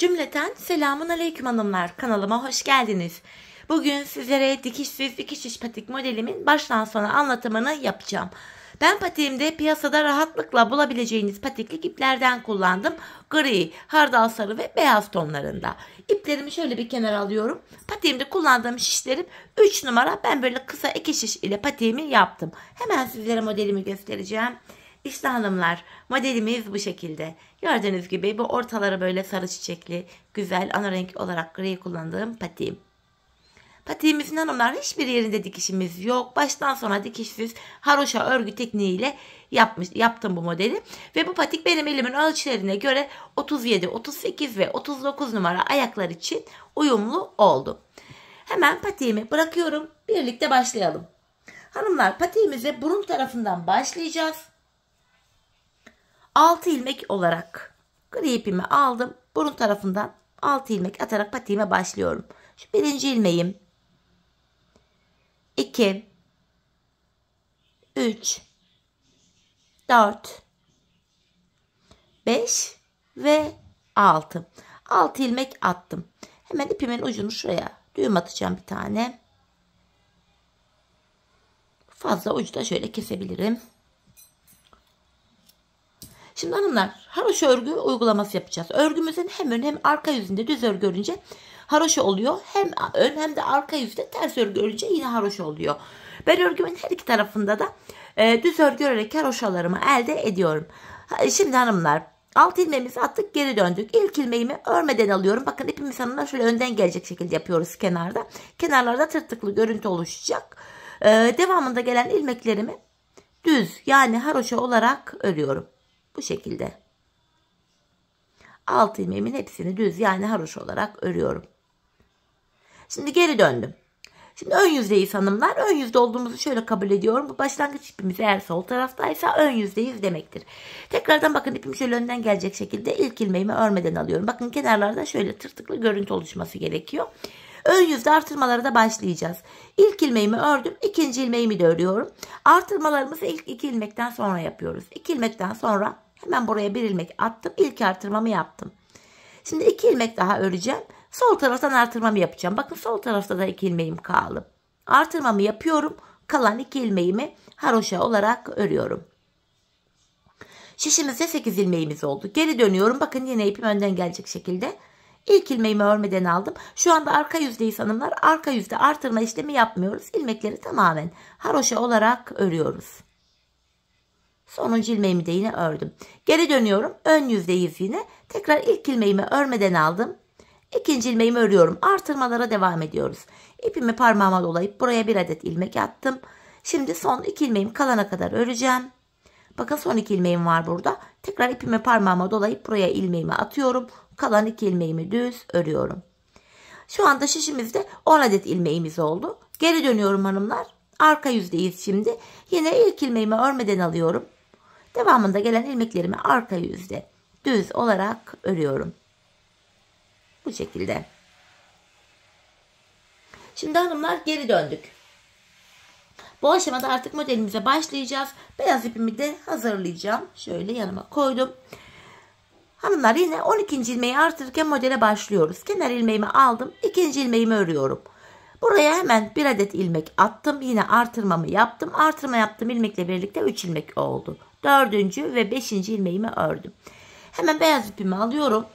Cümleten selamun aleyküm hanımlar, kanalıma hoş geldiniz. Bugün sizlere dikişsiz dikiş iş patik modelimin baştan sona anlatımını yapacağım. Ben patiğimde piyasada rahatlıkla bulabileceğiniz patiklik iplerden kullandım. Gri, hardal sarı ve beyaz tonlarında. İplerimi şöyle bir kenara alıyorum. Patiğimde kullandığım şişlerim 3 numara. Ben böyle kısa 2 şiş ile patiğimi yaptım. Hemen sizlere modelimi göstereceğim. İşte hanımlar, modelimiz bu şekilde. Gördüğünüz gibi bu ortaları böyle sarı çiçekli, güzel ana renk olarak gri kullandığım patiğim. Patiğimizin hanımlar hiçbir yerinde dikişimiz yok. Baştan sona dikişsiz haroşa örgü tekniğiyle yaptım bu modeli. Ve bu patik benim elimin ölçülerine göre 37, 38 ve 39 numara ayaklar için uyumlu oldu. Hemen patiğimi bırakıyorum. Birlikte başlayalım. Hanımlar, patiğimize burun tarafından başlayacağız. 6 ilmek olarak gri ipimi aldım. Burun tarafından 6 ilmek atarak patiğime başlıyorum. Şu birinci ilmeğim. 2 3 4 5 ve 6. 6 ilmek attım. Hemen ipimin ucunu şuraya düğüm atacağım bir tane. Fazla ucu da şöyle kesebilirim. Şimdi hanımlar, haroşa örgü uygulaması yapacağız. Örgümüzün hem ön hem arka yüzünde düz örgü örünce haroşa oluyor. Hem ön hem de arka yüzde ters örgü örünce yine haroşa oluyor. Ben örgümün her iki tarafında da düz örgü örerek haroşalarımı elde ediyorum. Şimdi hanımlar, 6 ilmeğimizi attık, geri döndük. İlk ilmeğimi örmeden alıyorum. Bakın ipimiz hanımlar şöyle önden gelecek şekilde yapıyoruz kenarda. Kenarlarda tırtıklı görüntü oluşacak. Devamında gelen ilmeklerimi düz yani haroşa olarak örüyorum. Bu şekilde. 6 ilmeğimin hepsini düz yani haroşa olarak örüyorum. Şimdi geri döndüm. Şimdi ön yüzdeyiz hanımlar. Ön yüzde olduğumuzu şöyle kabul ediyorum. Bu başlangıç ipimiz eğer sol taraftaysa ön yüzdeyiz demektir. Tekrardan bakın ipim şöyle önden gelecek şekilde ilk ilmeğimi örmeden alıyorum. Bakın kenarlarda şöyle tırtıklı görüntü oluşması gerekiyor. Ön yüzde artırmalara da başlayacağız. İlk ilmeğimi ördüm. İkinci ilmeğimi de örüyorum. Artırmalarımızı ilk 2 ilmekten sonra yapıyoruz. 2 ilmekten sonra hemen buraya bir ilmek attım. İlk artırmamı yaptım. Şimdi 2 ilmek daha öreceğim. Sol taraftan artırmamı yapacağım. Bakın sol tarafta da 2 ilmeğim kaldı. Artırmamı yapıyorum. Kalan 2 ilmeğimi haroşa olarak örüyorum. Şişimizde 8 ilmeğimiz oldu. Geri dönüyorum. Bakın yine ipim önden gelecek şekilde. İlk ilmeğimi örmeden aldım. Şu anda arka yüzdeyiz hanımlar. Arka yüzde artırma işlemi yapmıyoruz. İlmekleri tamamen haroşa olarak örüyoruz. Sonuncu ilmeğimi de yine ördüm. Geri dönüyorum. Ön yüzdeyiz yine. Tekrar ilk ilmeğimi örmeden aldım. İkinci ilmeğimi örüyorum. Artırmalara devam ediyoruz. İpimi parmağıma dolayıp buraya bir adet ilmek attım. Şimdi son 2 ilmeğim kalana kadar öreceğim. Bakın son 2 ilmeğim var burada. Tekrar ipimi parmağıma dolayıp buraya ilmeğimi atıyorum. Kalan 2 ilmeğimi düz örüyorum. Şu anda şişimizde 10 adet ilmeğimiz oldu. Geri dönüyorum hanımlar. Arka yüzdeyiz şimdi. Yine ilk ilmeğimi örmeden alıyorum. Devamında gelen ilmeklerimi arka yüzde düz olarak örüyorum. Bu şekilde. Şimdi hanımlar geri döndük. Bu aşamada artık modelimize başlayacağız. Beyaz ipimi de hazırlayacağım. Şöyle yanıma koydum. Hanımlar yine 12. ilmeği artırırken modele başlıyoruz. Kenar ilmeğimi aldım. İkinci ilmeğimi örüyorum. Buraya hemen bir adet ilmek attım. Yine artırmamı yaptım. Artırma yaptığım ilmekle birlikte 3 ilmek oldu. 4. ve 5. ilmeğimi ördüm. Hemen beyaz ipimi alıyorum.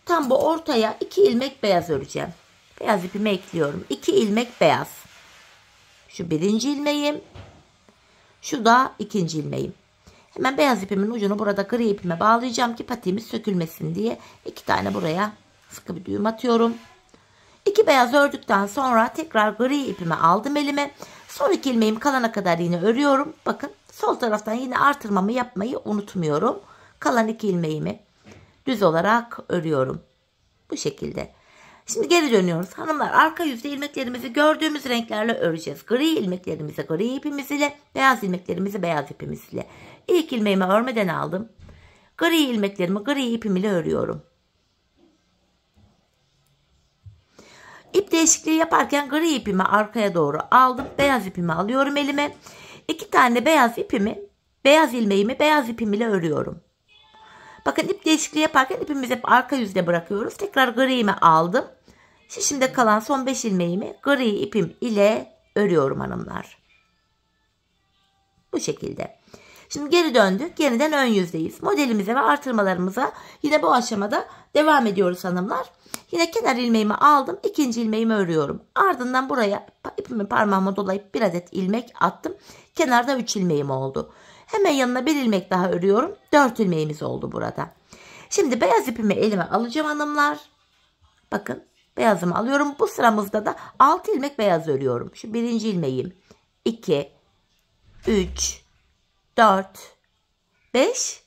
Tam bu ortaya 2 ilmek beyaz öreceğim. Beyaz ipimi ekliyorum. 2 ilmek beyaz. Şu birinci ilmeğim. Şu da ikinci ilmeğim. Hemen beyaz ipimin ucunu burada gri ipime bağlayacağım ki patiğimiz sökülmesin diye. 2 tane buraya sıkı bir düğüm atıyorum. 2 beyaz ördükten sonra tekrar gri ipimi aldım elime. Son 2 ilmeğim kalana kadar yine örüyorum. Bakın sol taraftan yine artırmamı yapmayı unutmuyorum. Kalan 2 ilmeğimi düz olarak örüyorum. Bu şekilde. Şimdi geri dönüyoruz. Hanımlar, arka yüzde ilmeklerimizi gördüğümüz renklerle öreceğiz. Gri ilmeklerimizi gri ipimiz ile, beyaz ilmeklerimizi beyaz ipimiz ile. İlk ilmeğimi örmeden aldım. Gri ilmeklerimi gri ipim ile örüyorum. İp değişikliği yaparken gri ipimi arkaya doğru aldım. Beyaz ipimi alıyorum elime. 2 tane beyaz ilmeğimi beyaz ipim ile örüyorum. Bakın ip değişikliği yaparken ipimizi hep arka yüzde bırakıyoruz. Tekrar gri'imi aldım. Şimdi kalan son 5 ilmeğimi gri ipim ile örüyorum hanımlar. Bu şekilde. Şimdi geri döndük. Yeniden ön yüzdeyiz. Modelimize ve artırmalarımıza yine bu aşamada devam ediyoruz hanımlar. Yine kenar ilmeğimi aldım. İkinci ilmeğimi örüyorum. Ardından buraya ipimi parmağıma dolayıp bir adet ilmek attım. Kenarda 3 ilmeğim oldu. Hemen yanına bir ilmek daha örüyorum. 4 ilmeğimiz oldu burada. Şimdi beyaz ipimi elime alacağım hanımlar. Bakın beyazımı alıyorum. Bu sıramızda da 6 ilmek beyaz örüyorum. Şu birinci ilmeğim. 2, 3, 4, 5,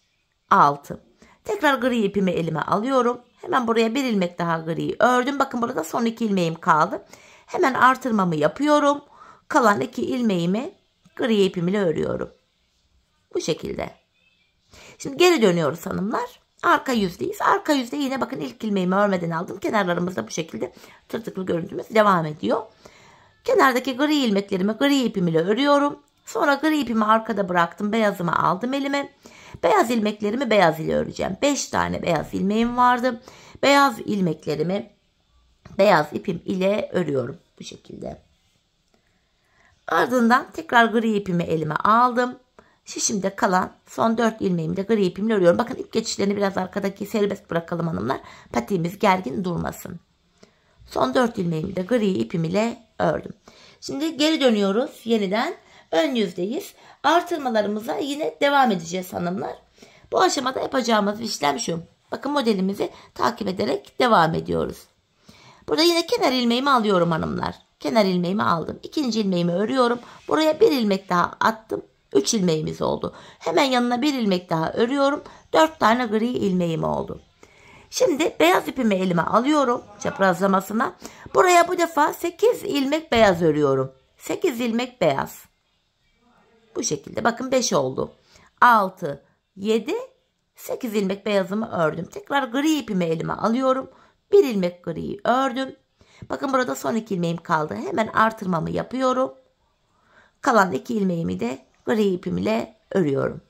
6. Tekrar gri ipimi elime alıyorum. Hemen buraya bir ilmek daha gri ördüm. Bakın burada son 2 ilmeğim kaldı. Hemen artırmamı yapıyorum. Kalan 2 ilmeğimi gri ipimle örüyorum. Bu şekilde. Şimdi geri dönüyoruz hanımlar. Arka yüzdeyiz. Arka yüzde yine bakın ilk ilmeğimi örmeden aldım. Kenarlarımızda bu şekilde tırtıklı görüntümüz devam ediyor. Kenardaki gri ilmeklerimi gri ipimle örüyorum. Sonra gri ipimi arkada bıraktım. Beyazımı aldım elime. Beyaz ilmeklerimi beyaz ile öreceğim. 5 tane beyaz ilmeğim vardı. Beyaz ilmeklerimi beyaz ipim ile örüyorum. Bu şekilde. Ardından tekrar gri ipimi elime aldım. Şişimde kalan son 4 ilmeğimi de gri ipimle örüyorum. Bakın ip geçişlerini biraz arkadaki serbest bırakalım hanımlar. Patiğimiz gergin durmasın. Son 4 ilmeğimi de gri ipim ile ördüm. Şimdi geri dönüyoruz. Yeniden ön yüzdeyiz. Artırmalarımıza yine devam edeceğiz hanımlar. Bu aşamada yapacağımız işlem şu. Bakın modelimizi takip ederek devam ediyoruz. Burada yine kenar ilmeğimi alıyorum hanımlar. Kenar ilmeğimi aldım. İkinci ilmeğimi örüyorum. Buraya bir ilmek daha attım. 3 ilmeğimiz oldu. Hemen yanına bir ilmek daha örüyorum. 4 tane gri ilmeğim oldu. Şimdi beyaz ipimi elime alıyorum çaprazlamasına. Buraya bu defa 8 ilmek beyaz örüyorum. 8 ilmek beyaz. Bu şekilde bakın 5 oldu. 6, 7, 8 ilmek beyazımı ördüm. Tekrar gri ipimi elime alıyorum. 1 ilmek griyi ördüm. Bakın burada son 2 ilmeğim kaldı. Hemen artırmamı yapıyorum. Kalan 2 ilmeğimi de gri ipim ile örüyorum.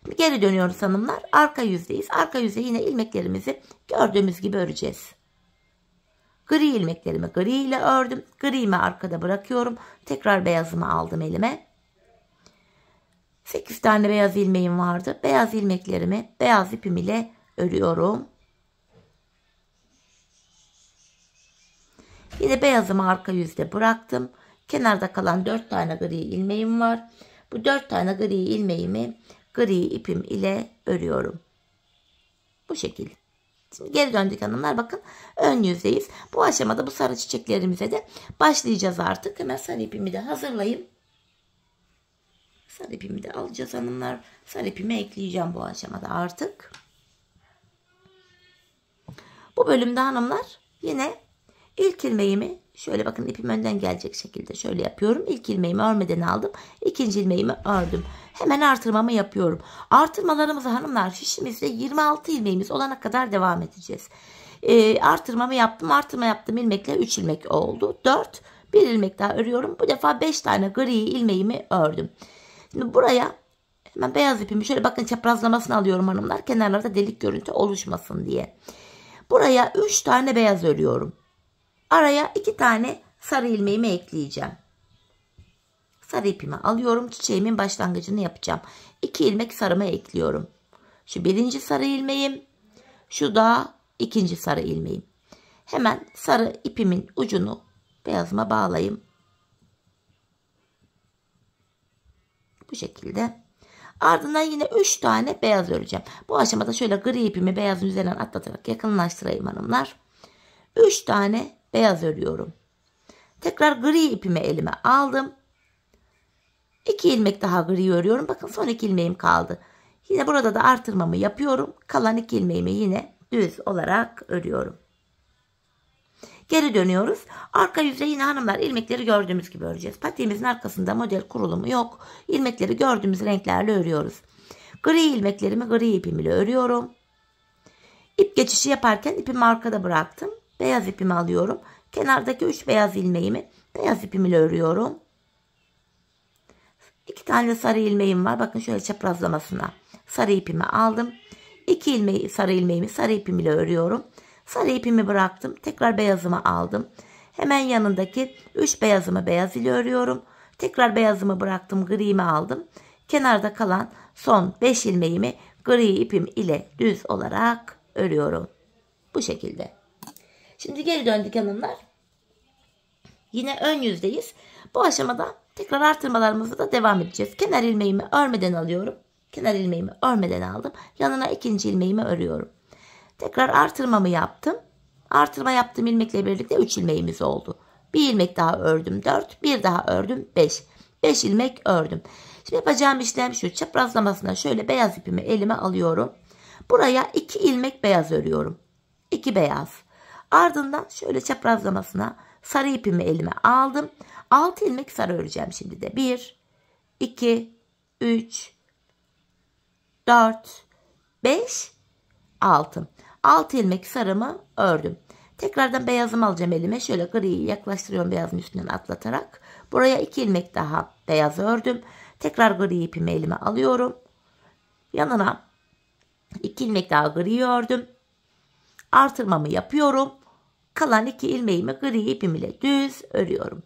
Şimdi geri dönüyoruz hanımlar. Arka yüzdeyiz. Arka yüzde yine ilmeklerimizi gördüğümüz gibi öreceğiz. Gri ilmeklerimi gri ile ördüm. Gri'mi arkada bırakıyorum. Tekrar beyazımı aldım elime. 8 tane beyaz ilmeğim vardı. Beyaz ilmeklerimi beyaz ipim ile örüyorum. Yine beyazımı arka yüzde bıraktım. Kenarda kalan 4 tane gri ilmeğim var. Bu 4 tane gri ilmeğimi gri ipim ile örüyorum. Bu şekilde. Şimdi geri döndük hanımlar. Bakın ön yüzdeyiz. Bu aşamada bu sarı çiçeklerimize de başlayacağız artık. Hemen sarı ipimi de hazırlayayım. Sarı ipimi de alacağız hanımlar. Sarı ipimi ekleyeceğim bu aşamada artık. Bu bölümde hanımlar yine ilk ilmeğimi şöyle bakın ipim önden gelecek şekilde şöyle yapıyorum. İlk ilmeğimi örmeden aldım. İkinci ilmeğimi ördüm. Hemen artırmamı yapıyorum. Artırmalarımızı hanımlar şişimizde 26 ilmeğimiz olana kadar devam edeceğiz. Artırmamı yaptım. Artırma yaptığım ilmekle 3 ilmek oldu. 4. Bir ilmek daha örüyorum. Bu defa 5 tane gri ilmeğimi ördüm. Şimdi buraya hemen beyaz ipimi şöyle bakın çaprazlamasını alıyorum hanımlar. Kenarlarda delik görüntü oluşmasın diye. Buraya 3 tane beyaz örüyorum. Araya 2 tane sarı ilmeğimi ekleyeceğim. Sarı ipimi alıyorum. Çiçeğimin başlangıcını yapacağım. 2 ilmek sarımı ekliyorum. Şu birinci sarı ilmeğim. Şu da ikinci sarı ilmeğim. Hemen sarı ipimin ucunu beyazıma bağlayayım. Bu şekilde. Ardından yine 3 tane beyaz öreceğim. Bu aşamada şöyle gri ipimi beyazın üzerinden atlatarak yakınlaştırayım hanımlar. 3 tane beyaz örüyorum. Tekrar gri ipimi elime aldım. 2 ilmek daha gri örüyorum. Bakın son 2 ilmeğim kaldı. Yine burada da artırmamı yapıyorum. Kalan 2 ilmeğimi yine düz olarak örüyorum. Geri dönüyoruz. Arka yüzde yine hanımlar ilmekleri gördüğümüz gibi öreceğiz. Patiğimizin arkasında model kurulumu yok. İlmekleri gördüğümüz renklerle örüyoruz. Gri ilmeklerimi gri ipimle örüyorum. İp geçişi yaparken ipimi arkada bıraktım. Beyaz ipimi alıyorum. Kenardaki 3 beyaz ilmeğimi beyaz ipimle örüyorum. 2 tane sarı ilmeğim var. Bakın şöyle çaprazlamasına sarı ipimi aldım. 2 ilmeği, sarı ilmeğimi sarı ipim ile örüyorum. Sarı ipimi bıraktım. Tekrar beyazımı aldım. Hemen yanındaki 3 beyazımı beyaz ile örüyorum. Tekrar beyazımı bıraktım. Gri'mi aldım. Kenarda kalan son 5 ilmeğimi gri ipim ile düz olarak örüyorum. Bu şekilde. Şimdi geri döndük hanımlar. Yine ön yüzdeyiz. Bu aşamada tekrar artırmalarımızı da devam edeceğiz. Kenar ilmeğimi örmeden alıyorum. Kenar ilmeğimi örmeden aldım. Yanına ikinci ilmeğimi örüyorum. Tekrar artırmamı yaptım. Artırma yaptığım ilmekle birlikte 3 ilmeğimiz oldu. Bir ilmek daha ördüm 4. Bir daha ördüm 5. 5 ilmek ördüm. Şimdi yapacağım işlem şu. Çaprazlamasına şöyle beyaz ipimi elime alıyorum. Buraya 2 ilmek beyaz örüyorum. 2 beyaz. Ardından şöyle çaprazlamasına sarı ipimi elime aldım. 6 ilmek sarı öreceğim şimdi de. 1, 2, 3, 4, 5, 6. 6 ilmek sarımı ördüm. Tekrardan beyazımı alacağım elime. Şöyle griyi yaklaştırıyorum beyazın üstünden atlatarak. Buraya 2 ilmek daha beyaz ördüm. Tekrar gri ipimi elime alıyorum. Yanına 2 ilmek daha gri ördüm. Artırmamı yapıyorum. Kalan 2 ilmeğimi gri ipim ile düz örüyorum.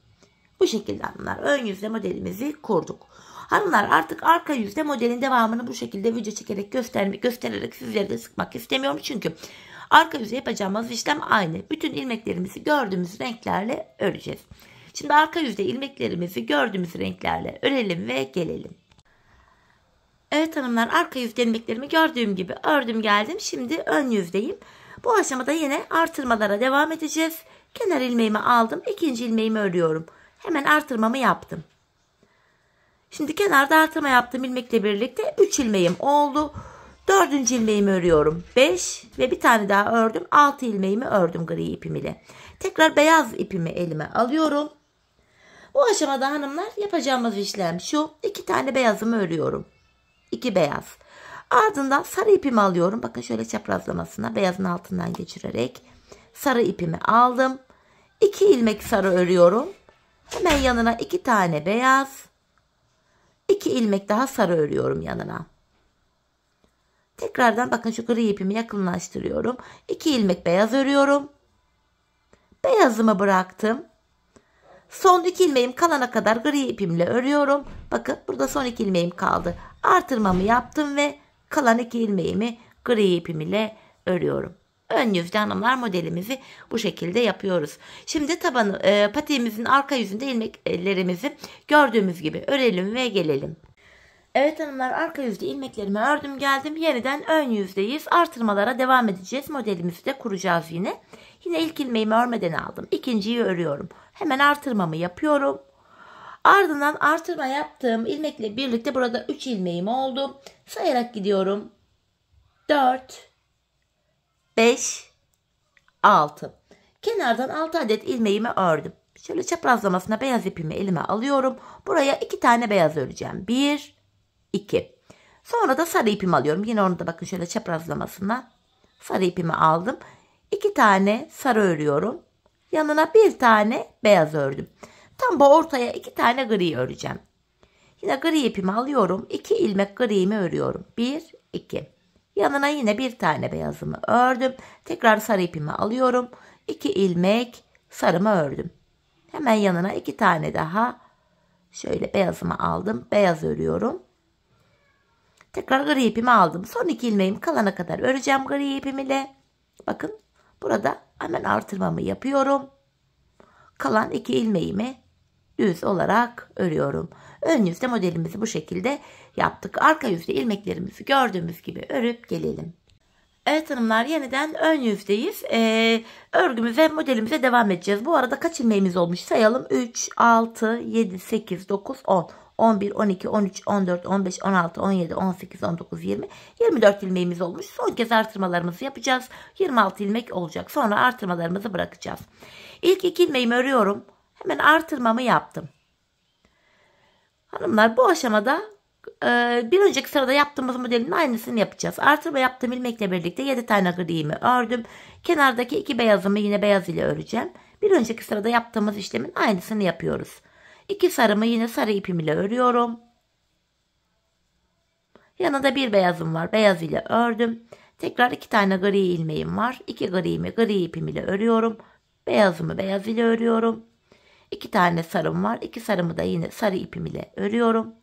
Bu şekilde hanımlar ön yüzde modelimizi kurduk. Hanımlar artık arka yüzde modelin devamını bu şekilde video çekerek göstererek sizlere de sıkmak istemiyorum. Çünkü arka yüzde yapacağımız işlem aynı. Bütün ilmeklerimizi gördüğümüz renklerle öreceğiz. Şimdi arka yüzde ilmeklerimizi gördüğümüz renklerle örelim ve gelelim. Evet hanımlar arka yüzde ilmeklerimi gördüğüm gibi ördüm geldim. Şimdi ön yüzdeyim. Bu aşamada yine artırmalara devam edeceğiz. Kenar ilmeğimi aldım. İkinci ilmeğimi örüyorum. Hemen artırmamı yaptım. Şimdi kenarda artırma yaptığım ilmekle birlikte 3 ilmeğim oldu. 4. ilmeğimi örüyorum. 5 ve bir tane daha ördüm. 6 ilmeğimi ördüm gri ipim ile. Tekrar beyaz ipimi elime alıyorum. Bu aşamada hanımlar yapacağımız işlem şu. 2 tane beyazımı örüyorum. 2 beyaz. Ardından sarı ipimi alıyorum. Bakın şöyle çaprazlamasına beyazın altından geçirerek sarı ipimi aldım. 2 ilmek sarı örüyorum. Hemen yanına 2 tane beyaz. 2 ilmek daha sarı örüyorum yanına. Tekrardan bakın şu gri ipimi yakınlaştırıyorum. 2 ilmek beyaz örüyorum. Beyazımı bıraktım. Son 2 ilmeğim kalana kadar gri ipimle örüyorum. Bakın burada son 2 ilmeğim kaldı. Artırmamı yaptım ve kalan 2 ilmeğimi gri ipim ile örüyorum. Ön yüzde hanımlar modelimizi bu şekilde yapıyoruz. Şimdi tabanı patiğimizin arka yüzünde ilmeklerimizi gördüğümüz gibi örelim ve gelelim. Evet hanımlar arka yüzde ilmeklerimi ördüm geldim. Yeniden ön yüzdeyiz. Artırmalara devam edeceğiz. Modelimizi de kuracağız yine. Yine ilk ilmeğimi örmeden aldım. İkinciyi örüyorum. Hemen artırmamı yapıyorum. Ardından artırma yaptığım ilmekle birlikte burada 3 ilmeğim oldu. Sayarak gidiyorum. 4, 5, 6. Kenardan 6 adet ilmeğimi ördüm. Şöyle çaprazlamasına beyaz ipimi elime alıyorum. Buraya 2 tane beyaz öreceğim. 1, 2. Sonra da sarı ipimi alıyorum. Yine onu da bakın şöyle çaprazlamasına sarı ipimi aldım. 2 tane sarı örüyorum. Yanına 1 tane beyaz ördüm. Tam bu ortaya 2 tane gri öreceğim. Yine gri ipimi alıyorum. 2 ilmek gri'mi örüyorum. 1, 2. Yanına yine 1 tane beyazımı ördüm. Tekrar sarı ipimi alıyorum. 2 ilmek sarımı ördüm. Hemen yanına 2 tane daha şöyle beyazımı aldım. Beyaz örüyorum. Tekrar gri ipimi aldım. Son 2 ilmeğim kalana kadar öreceğim gri ipim ile. Bakın burada hemen artırmamı yapıyorum. Kalan 2 ilmeğimi düz olarak örüyorum. Ön yüzde modelimizi bu şekilde yaptık. Arka yüzde ilmeklerimizi gördüğümüz gibi örüp gelelim. Evet hanımlar yeniden ön yüzdeyiz. Örgümüze modelimize devam edeceğiz. Bu arada kaç ilmeğimiz olmuş sayalım. 3, 6, 7, 8, 9, 10. 11, 12, 13, 14, 15, 16, 17, 18, 19, 20, 24 ilmeğimiz olmuş. Son kez artırmalarımızı yapacağız. 26 ilmek olacak. Sonra artırmalarımızı bırakacağız. İlk 2 ilmeğimi örüyorum. Hemen artırmamı yaptım. Hanımlar bu aşamada bir önceki sırada yaptığımız modelin aynısını yapacağız. Artırma yaptığım ilmekle birlikte 7 tane gri'mi ördüm. Kenardaki 2 beyazımı yine beyaz ile öreceğim. Bir önceki sırada yaptığımız işlemin aynısını yapıyoruz. 2 sarımı yine sarı ipim ile örüyorum. Yanında 1 beyazım var. Beyaz ile ördüm. Tekrar 2 tane gri ilmeğim var. 2 gri'mi gri ipim ile örüyorum. Beyazımı beyaz ile örüyorum. 2 tane sarım var. 2 sarımı da yine sarı ipim ile örüyorum.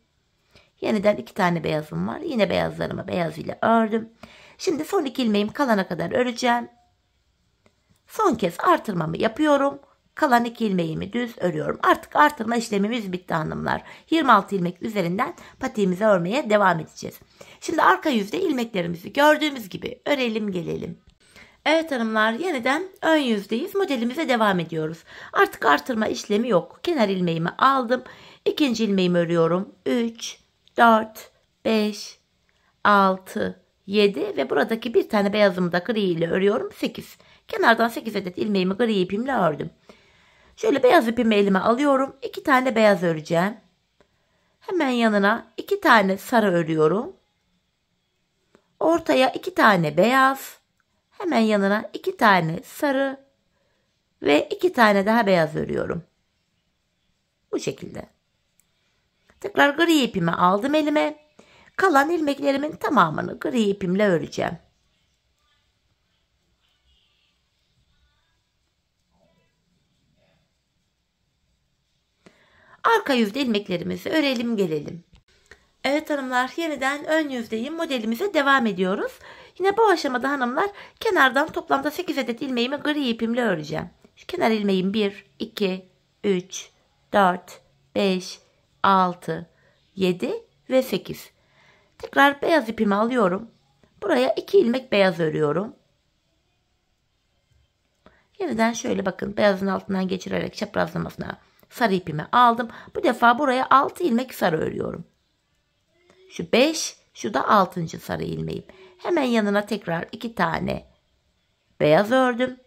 Yeniden 2 tane beyazım var. Yine beyazlarımı beyaz ile ördüm. Şimdi son 2 ilmeğim kalana kadar öreceğim. Son kez artırmamı yapıyorum. Kalan 2 ilmeğimi düz örüyorum. Artık artırma işlemimiz bitti hanımlar. 26 ilmek üzerinden patiğimizi örmeye devam edeceğiz. Şimdi arka yüzde ilmeklerimizi gördüğümüz gibi örelim gelelim. Evet hanımlar, yeniden ön yüzdeyiz. Modelimize devam ediyoruz. Artık artırma işlemi yok. Kenar ilmeğimi aldım. İkinci ilmeğimi örüyorum. 3, 4, 5, 6, 7 ve buradaki bir tane beyazımı da gri ile örüyorum. 8. Kenardan 8 adet ilmeğimi gri ipimle ördüm. Şöyle beyaz ipimi elime alıyorum. 2 tane beyaz öreceğim. Hemen yanına 2 tane sarı örüyorum. Ortaya 2 tane beyaz. Hemen yanına 2 tane sarı ve 2 tane daha beyaz örüyorum. Bu şekilde. Tekrar gri ipimi aldım elime. Kalan ilmeklerimin tamamını gri ipimle öreceğim. Arka yüzde ilmeklerimizi örelim gelelim. Evet hanımlar, yeniden ön yüzdeyim. Modelimize devam ediyoruz. Yine bu aşamada hanımlar kenardan toplamda 8 adet ilmeğimi gri ipimle öreceğim. Şu kenar ilmeğim 1, 2, 3, 4, 5, 6, 7 ve 8. Tekrar beyaz ipimi alıyorum. Buraya 2 ilmek beyaz örüyorum. Yeniden şöyle bakın, beyazın altından geçirerek çaprazlamasına sarı ipimi aldım. Bu defa buraya 6 ilmek sarı örüyorum. Şu 5, şu da 6. sarı ilmeğim. Hemen yanına tekrar 2 tane beyaz ördüm.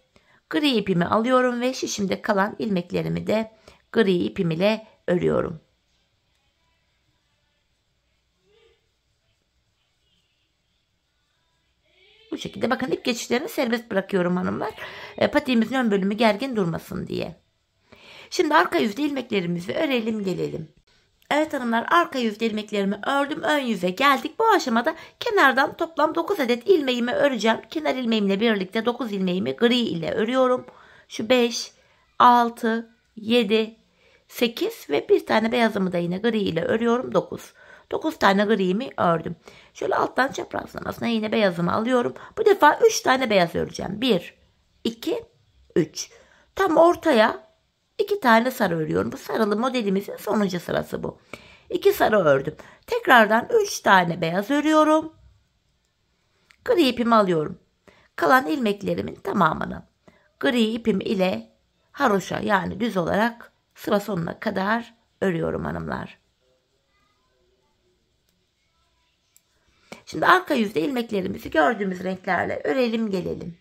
Gri ipimi alıyorum ve şişimde kalan ilmeklerimi de gri ipim ile örüyorum. Bu şekilde bakın, ip geçişlerini serbest bırakıyorum hanımlar. Patiğimizin ön bölümü gergin durmasın diye. Şimdi arka yüzde ilmeklerimizi örelim gelelim. Evet hanımlar, arka yüzde ilmeklerimi ördüm. Ön yüze geldik. Bu aşamada kenardan toplam 9 adet ilmeğimi öreceğim. Kenar ilmeğimle birlikte 9 ilmeğimi gri ile örüyorum. Şu 5, 6, 7, 8 ve bir tane beyazımı da yine gri ile örüyorum. 9. 9 tane gri'mi ördüm. Şöyle alttan çaprazlamasına yine beyazımı alıyorum. Bu defa 3 tane beyaz öreceğim. 1, 2, 3. Tam ortaya 2 tane sarı örüyorum. Bu sarılı modelimizin sonuncu sırası bu. 2 sarı ördüm. Tekrardan 3 tane beyaz örüyorum. Gri ipimi alıyorum. Kalan ilmeklerimin tamamını gri ipim ile haroşa, yani düz olarak sıra sonuna kadar örüyorum hanımlar. Şimdi arka yüzde ilmeklerimizi gördüğümüz renklerle örelim gelelim.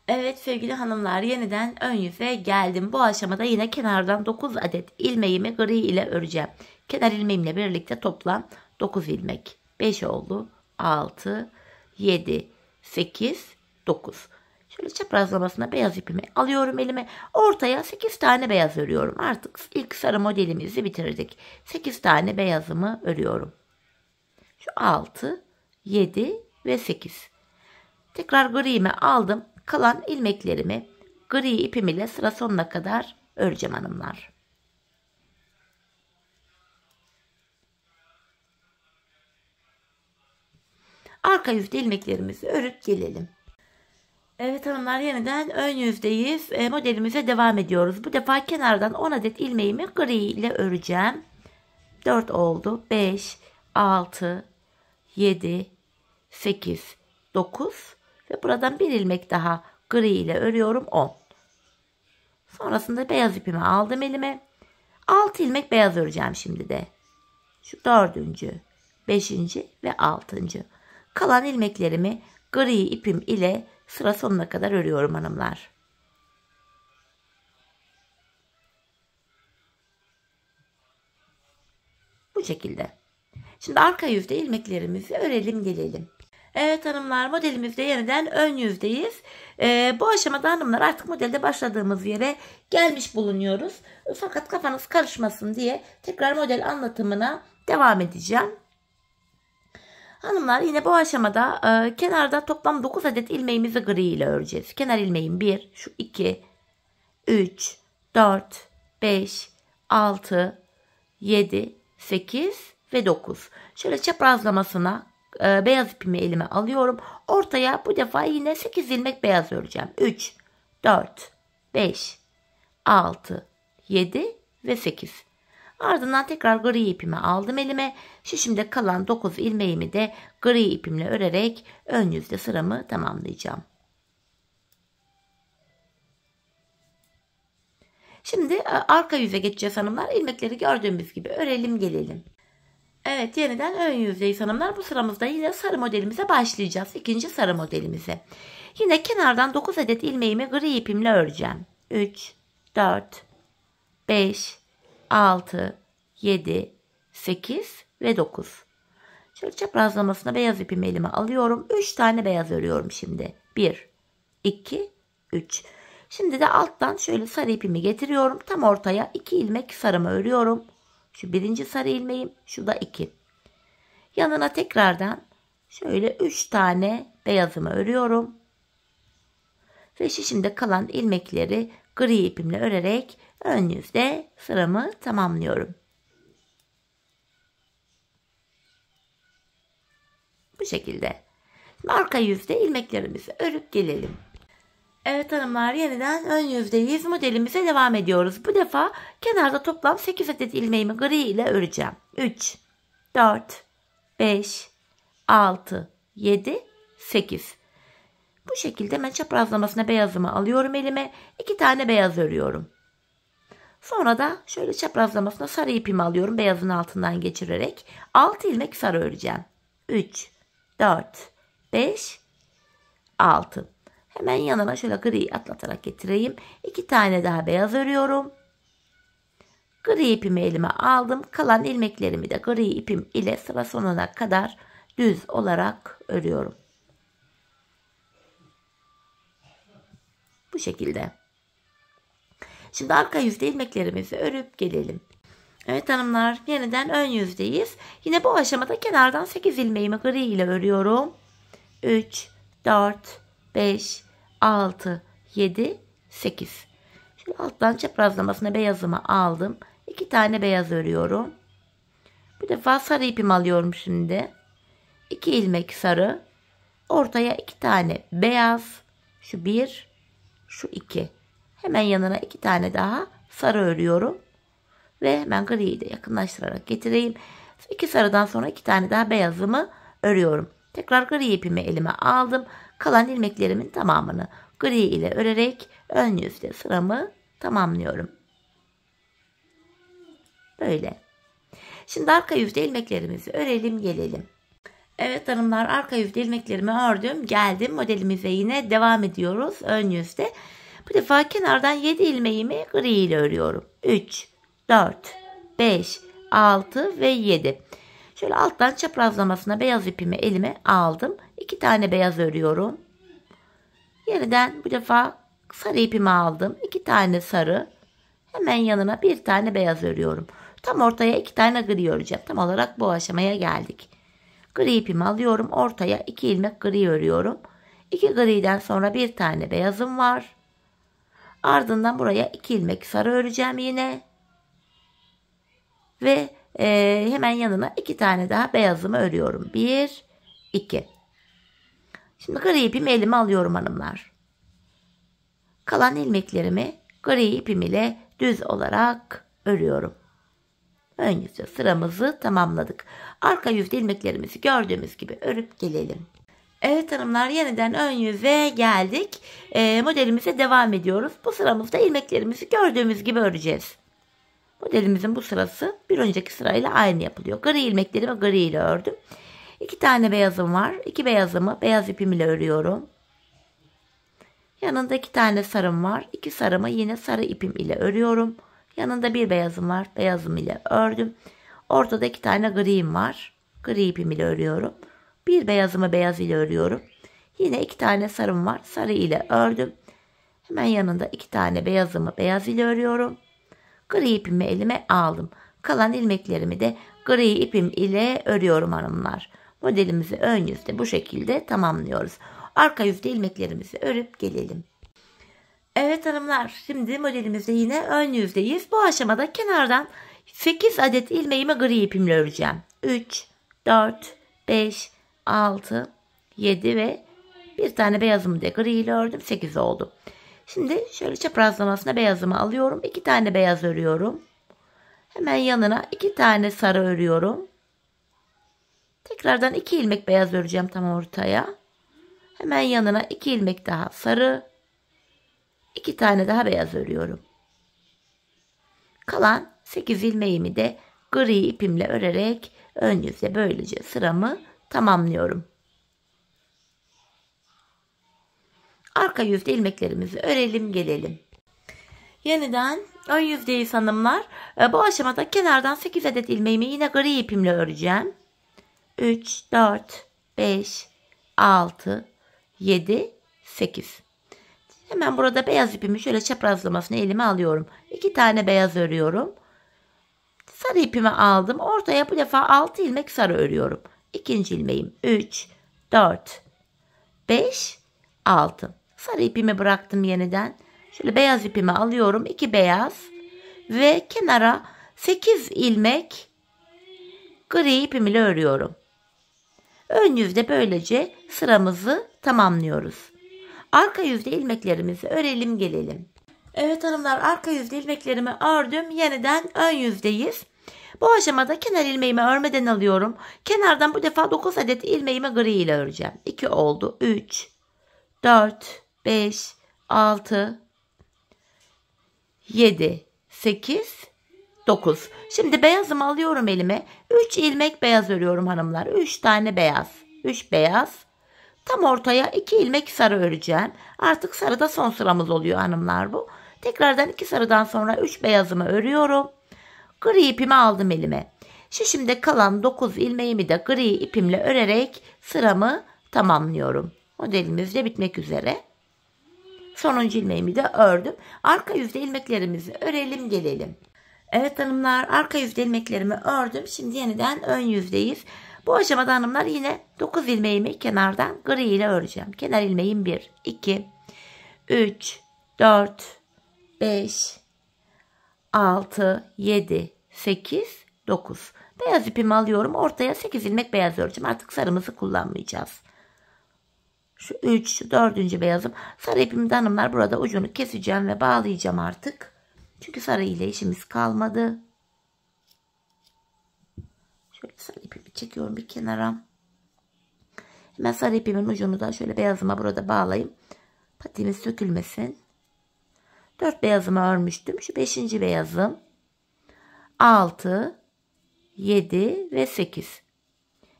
Evet sevgili hanımlar, yeniden ön yüze geldim. Bu aşamada yine kenardan 9 adet ilmeğimi gri ile öreceğim. Kenar ilmeğimle birlikte toplam 9 ilmek. 5 oldu. 6, 7, 8, 9. Şöyle çaprazlamasına beyaz ipimi alıyorum elime. Ortaya 8 tane beyaz örüyorum. Artık ilk sarı modelimizi bitirdik. 8 tane beyazımı örüyorum. Şu 6, 7 ve 8. Tekrar gri'mi aldım. Kalan ilmeklerimi gri ipim ile sıra sonuna kadar öreceğim hanımlar. Arka yüzde ilmeklerimizi örüp gelelim. Evet hanımlar, yeniden ön yüzdeyiz. Modelimize devam ediyoruz. Bu defa kenardan 10 adet ilmeğimi gri ile öreceğim. 4 oldu. 5, 6, 7, 8, 9 ve buradan bir ilmek daha gri ile örüyorum. 10. Sonrasında beyaz ipimi aldım elime. 6 ilmek beyaz öreceğim şimdi de. Şu 4. 5. ve 6. Kalan ilmeklerimi gri ipim ile sıra sonuna kadar örüyorum hanımlar. Bu şekilde. Şimdi arka yüzde ilmeklerimizi örelim gelelim. Evet hanımlar, modelimizde yeniden ön yüzdeyiz. Bu aşamada hanımlar artık modelde başladığımız yere gelmiş bulunuyoruz. Fakat kafanız karışmasın diye tekrar model anlatımına devam edeceğim. Hanımlar yine bu aşamada kenarda toplam 9 adet ilmeğimizi gri ile öreceğiz. Kenar ilmeğim 1, şu 2, 3, 4, 5, 6, 7, 8 ve 9. Şöyle çaprazlamasına beyaz ipimi elime alıyorum. Ortaya bu defa yine 8 ilmek beyaz öreceğim. 3, 4, 5, 6, 7 ve 8. Ardından tekrar gri ipimi aldım elime. Şimdi kalan 9 ilmeğimi de gri ipimle örerek ön yüzde sıramı tamamlayacağım. Şimdi arka yüze geçeceğiz hanımlar. İlmekleri gördüğümüz gibi örelim gelelim. Evet, yeniden ön yüzdeyiz hanımlar. Bu sıramızda yine sarı modelimize başlayacağız. İkinci sarı modelimize. Yine kenardan 9 adet ilmeğimi gri ipimle öreceğim. 3, 4, 5, 6, 7, 8 ve 9. Şöyle çaprazlamasına beyaz ipimi elime alıyorum. 3 tane beyaz örüyorum şimdi. 1, 2, 3. Şimdi de alttan şöyle sarı ipimi getiriyorum. Tam ortaya 2 ilmek sarımı örüyorum. Şu birinci sarı ilmeğim, şu da 2. Yanına tekrardan şöyle 3 tane beyazımı örüyorum. Ve şimdi kalan ilmekleri gri ipimle örerek ön yüzde sıramı tamamlıyorum. Bu şekilde. Arka yüzde ilmeklerimizi örüp gelelim. Evet hanımlar, yeniden ön yüzdeyiz. Modelimize devam ediyoruz. Bu defa kenarda toplam 8 adet ilmeğimi gri ile öreceğim. 3, 4, 5, 6, 7, 8. Bu şekilde hemen çaprazlamasına beyazımı alıyorum elime. 2 tane beyaz örüyorum. Sonra da şöyle çaprazlamasına sarı ipimi alıyorum. Beyazın altından geçirerek 6 ilmek sarı öreceğim. 3, 4, 5, 6. Hemen yanına şöyle gri atlatarak getireyim. 2 tane daha beyaz örüyorum. Gri ipimi elime aldım. Kalan ilmeklerimi de gri ipim ile sıra sonuna kadar düz olarak örüyorum. Bu şekilde. Şimdi arka yüzde ilmeklerimizi örüp gelelim. Evet hanımlar, yeniden ön yüzdeyiz. Yine bu aşamada kenardan 8 ilmeğimi gri ile örüyorum. 3, 4, 5, 6, 7, 8. Şimdi alttan çaprazlamasına beyazımı aldım. 2 tane beyaz örüyorum. Bir defa sarı ipimi alıyorum şimdi. 2 ilmek sarı. Ortaya 2 tane beyaz. Şu 1, şu 2. Hemen yanına 2 tane daha sarı örüyorum. Ve hemen griyi de yakınlaştırarak getireyim. 2 sarıdan sonra 2 tane daha beyazımı örüyorum. Tekrar gri ipimi elime aldım. Kalan ilmeklerimin tamamını gri ile örerek ön yüzde sıramı tamamlıyorum. Böyle. Şimdi arka yüzde ilmeklerimizi örelim gelelim. Evet hanımlar, arka yüzde ilmeklerimi ördüm. Geldim modelimize, yine devam ediyoruz ön yüzde. Bu defa kenardan 7 ilmeğimi gri ile örüyorum. 3, 4, 5, 6 ve 7. Şöyle alttan çaprazlamasına beyaz ipimi elime aldım. 2 tane beyaz örüyorum. Yeniden bu defa sarı ipimi aldım. 2 tane sarı. Hemen yanına 1 tane beyaz örüyorum. Tam ortaya 2 tane gri öreceğim. Tam olarak bu aşamaya geldik. Gri ipimi alıyorum. Ortaya 2 ilmek gri örüyorum. 2 griden sonra 1 tane beyazım var. Ardından buraya 2 ilmek sarı öreceğim yine. Ve hemen yanına 2 tane daha beyazımı örüyorum. 1, 2. Şimdi gri ipimi elime alıyorum hanımlar. Kalan ilmeklerimi gri ipim ile düz olarak örüyorum. Ön yüzde sıramızı tamamladık. Arka yüzde ilmeklerimizi gördüğümüz gibi örüp gelelim. Evet hanımlar, yeniden ön yüze geldik. Modelimize devam ediyoruz. Bu sıramızda ilmeklerimizi gördüğümüz gibi öreceğiz. Modelimizin bu sırası bir önceki sırayla aynı yapılıyor. Gri ilmeklerimi gri ile ördüm. 2 tane beyazım var. 2 beyazımı beyaz ipim ile örüyorum. Yanında 2 tane sarım var. 2 sarımı yine sarı ipim ile örüyorum. Yanında bir beyazım var. Beyazım ile ördüm. Ortada 2 tane gri'm var. Gri ipim ile örüyorum. Bir beyazımı beyaz ile örüyorum. Yine 2 tane sarım var. Sarı ile ördüm. Hemen yanında 2 tane beyazımı beyaz ile örüyorum. Gri ipimi elime aldım. Kalan ilmeklerimi de gri ipim ile örüyorum hanımlar. Modelimizi ön yüzde bu şekilde tamamlıyoruz. Arka yüzde ilmeklerimizi örüp gelelim. Evet hanımlar, şimdi modelimizde yine ön yüzdeyiz. Bu aşamada kenardan 8 adet ilmeğimi gri ipimle öreceğim. 3, 4, 5, 6, 7 ve bir tane beyazımı da gri ile ördüm. 8 oldu. Şimdi şöyle çaprazlamasına beyazımı alıyorum. 2 tane beyaz örüyorum. Hemen yanına 2 tane sarı örüyorum. Tekrardan 2 ilmek beyaz öreceğim tam ortaya. Hemen yanına 2 ilmek daha sarı. 2 tane daha beyaz örüyorum. Kalan 8 ilmeğimi de gri ipimle örerek ön yüze böylece sıramı tamamlıyorum. Arka yüzde ilmeklerimizi örelim gelelim. Yeniden ön yüzdeyiz hanımlar. Bu aşamada kenardan 8 adet ilmeğimi yine gri ipimle öreceğim. 3, 4, 5, 6, 7, 8. Hemen burada beyaz ipimi şöyle çaprazlamasını elime alıyorum. 2 tane beyaz örüyorum. Sarı ipimi aldım. Ortaya bu defa 6 ilmek sarı örüyorum. İkinci ilmeğim 3, 4, 5, 6. Sarı ipimi bıraktım yeniden. Şöyle beyaz ipimi alıyorum. 2 beyaz ve kenara 8 ilmek gri ipimle örüyorum. Ön yüzde böylece sıramızı tamamlıyoruz. Arka yüzde ilmeklerimizi örelim gelelim. Evet hanımlar, arka yüzde ilmeklerimi ördüm. Yeniden ön yüzdeyiz. Bu aşamada kenar ilmeğimi örmeden alıyorum. Kenardan bu defa 9 adet ilmeğimi gri ile öreceğim. 2 oldu. 3, 4, 5, 6, 7, 8, 9. Şimdi beyazımı alıyorum elime. 3 ilmek beyaz örüyorum hanımlar. 3 tane beyaz. 3 beyaz. Tam ortaya 2 ilmek sarı öreceğim. Artık sarıda son sıramız oluyor hanımlar bu. Tekrardan 2 sarıdan sonra 3 beyazımı örüyorum. Gri ipimi aldım elime. Şimdi kalan 9 ilmeğimi de gri ipimle örerek sıramı tamamlıyorum. Modelimiz de bitmek üzere. Sonuncu ilmeğimi de ördüm. Arka yüzde ilmeklerimizi örelim gelelim. Evet hanımlar, arka yüzde ilmeklerimi ördüm. Şimdi yeniden ön yüzdeyiz. Bu aşamada hanımlar yine 9 ilmeğimi kenardan gri ile öreceğim. Kenar ilmeğim 1, 2, 3, 4, 5, 6, 7, 8, 9. Beyaz ipimi alıyorum. Ortaya 8 ilmek beyaz öreceğim. Artık sarımızı kullanmayacağız. Şu 3, şu 4. beyazım. Sarı ipimi de hanımlar burada ucunu keseceğim ve bağlayacağım artık. Çünkü sarı ile işimiz kalmadı. Şöyle sarı ipimi çekiyorum bir kenara. Hemen sarı ipimin ucunu da şöyle beyazıma burada bağlayayım. Patiğimiz sökülmesin. 4 beyazımı örmüştüm. Şu 5. beyazım. 6, 7 ve 8.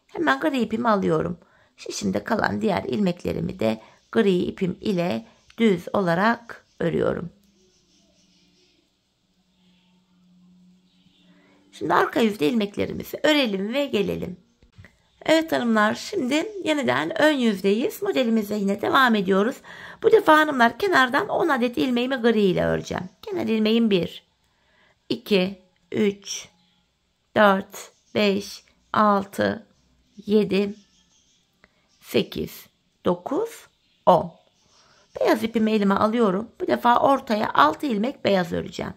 Hemen gri ipimi alıyorum. Şimdi kalan diğer ilmeklerimi de gri ipim ile düz olarak örüyorum. Şimdi arka yüzde ilmeklerimizi örelim ve gelelim. Evet hanımlar, şimdi yeniden ön yüzdeyiz. Modelimize yine devam ediyoruz. Bu defa hanımlar kenardan 10 adet ilmeğimi gri ile öreceğim. Kenar ilmeğim 1, 2, 3, 4, 5, 6, 7, 8, 9, 10. Beyaz ipimi elime alıyorum. Bu defa ortaya 6 ilmek beyaz öreceğim.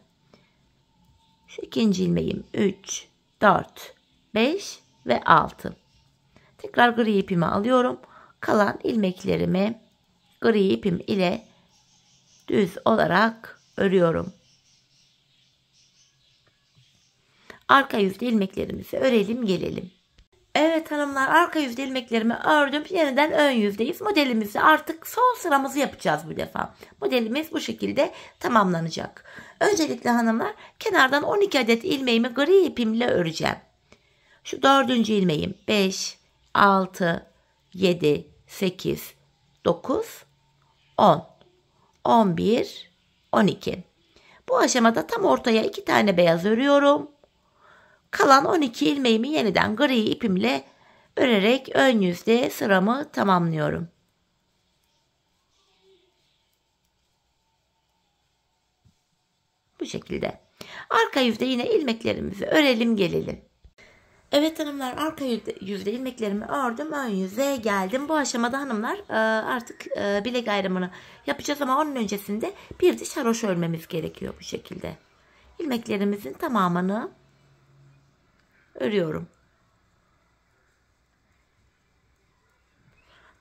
Şu ikinci ilmeğim 3, 4, 5 ve 6. Tekrar gri ipimi alıyorum. Kalan ilmeklerimi gri ipim ile düz olarak örüyorum. Arka yüzde ilmeklerimizi örelim gelelim. Evet hanımlar, arka yüzde ilmeklerimi ördüm. Yeniden ön yüzdeyiz. Modelimizi artık son sıramızı yapacağız bu defa. Modelimiz bu şekilde tamamlanacak. Öncelikle hanımlar kenardan 12 adet ilmeğimi gri ipimle öreceğim. Şu 4. ilmeğim 5, 6, 7, 8, 9, 10, 11, 12. Bu aşamada tam ortaya 2 tane beyaz örüyorum. Kalan 12 ilmeğimi yeniden gri ipimle örerek ön yüzde sıramı tamamlıyorum. Bu şekilde. Arka yüzde yine ilmeklerimizi örelim gelelim. Evet hanımlar, arka yüzde ilmeklerimi ördüm. Ön yüze geldim. Bu aşamada hanımlar artık bilek ayrımını yapacağız ama onun öncesinde bir diş haroşa örmemiz gerekiyor bu şekilde. İlmeklerimizin tamamını örüyorum.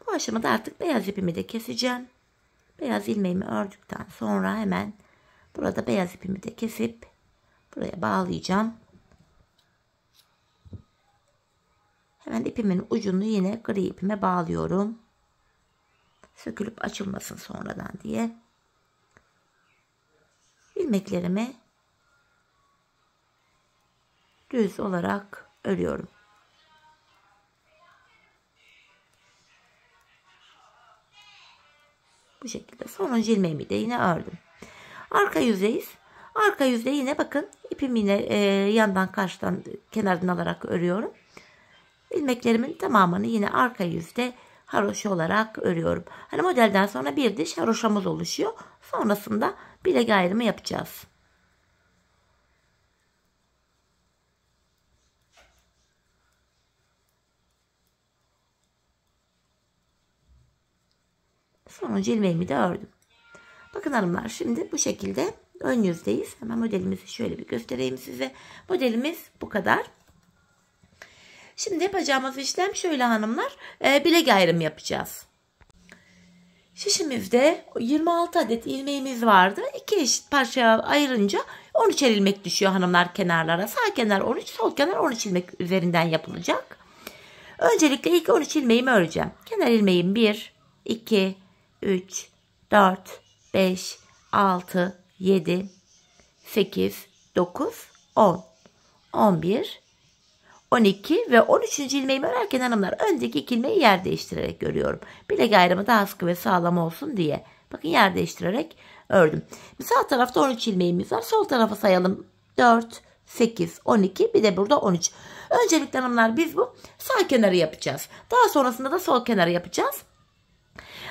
Bu aşamada artık beyaz ipimi de keseceğim. Beyaz ilmeğimi ördükten sonra hemen burada beyaz ipimi de kesip buraya bağlayacağım. Hemen ipimin ucunu yine gri ipime bağlıyorum. Sökülüp açılmasın sonradan diye. İlmeklerimi düz olarak örüyorum. Bu şekilde sonuncu ilmeğimi de yine ördüm. Arka yüzdeyiz. Arka yüzde yine bakın ipimi yine yandan karşıdan kenardan alarak örüyorum. İlmeklerimin tamamını yine arka yüzde haroşa olarak örüyorum. Hani modelden sonra bir diş haroşamız oluşuyor. Sonrasında bilek ayrımı yapacağız. Sonuncu ilmeğimi de ördüm. Bakın hanımlar, şimdi bu şekilde ön yüzdeyiz. Hemen modelimizi şöyle bir göstereyim size. Modelimiz bu kadar. Şimdi yapacağımız işlem şöyle hanımlar. Bilek ayrımı yapacağız. Şişimizde 26 adet ilmeğimiz vardı. 2 eşit parçaya ayırınca 13'er ilmek düşüyor hanımlar kenarlara. Sağ kenar 13, sol kenar 13 ilmek üzerinden yapılacak. Öncelikle ilk 13 ilmeğimi öreceğim. Kenar ilmeğim 1, 2, 3, 4, 5, 6, 7, 8, 9, 10, 11, 12 ve 13. ilmeğimi örerken hanımlar öndeki 2 ilmeği yer değiştirerek örüyorum. Bilek ayrımı daha sıkı ve sağlam olsun diye. Bakın yer değiştirerek ördüm. Sağ tarafta 13 ilmeğimiz var. Sol tarafa sayalım. 4, 8, 12, bir de burada 13. Öncelikle hanımlar biz bu sağ kenarı yapacağız. Daha sonrasında da sol kenarı yapacağız.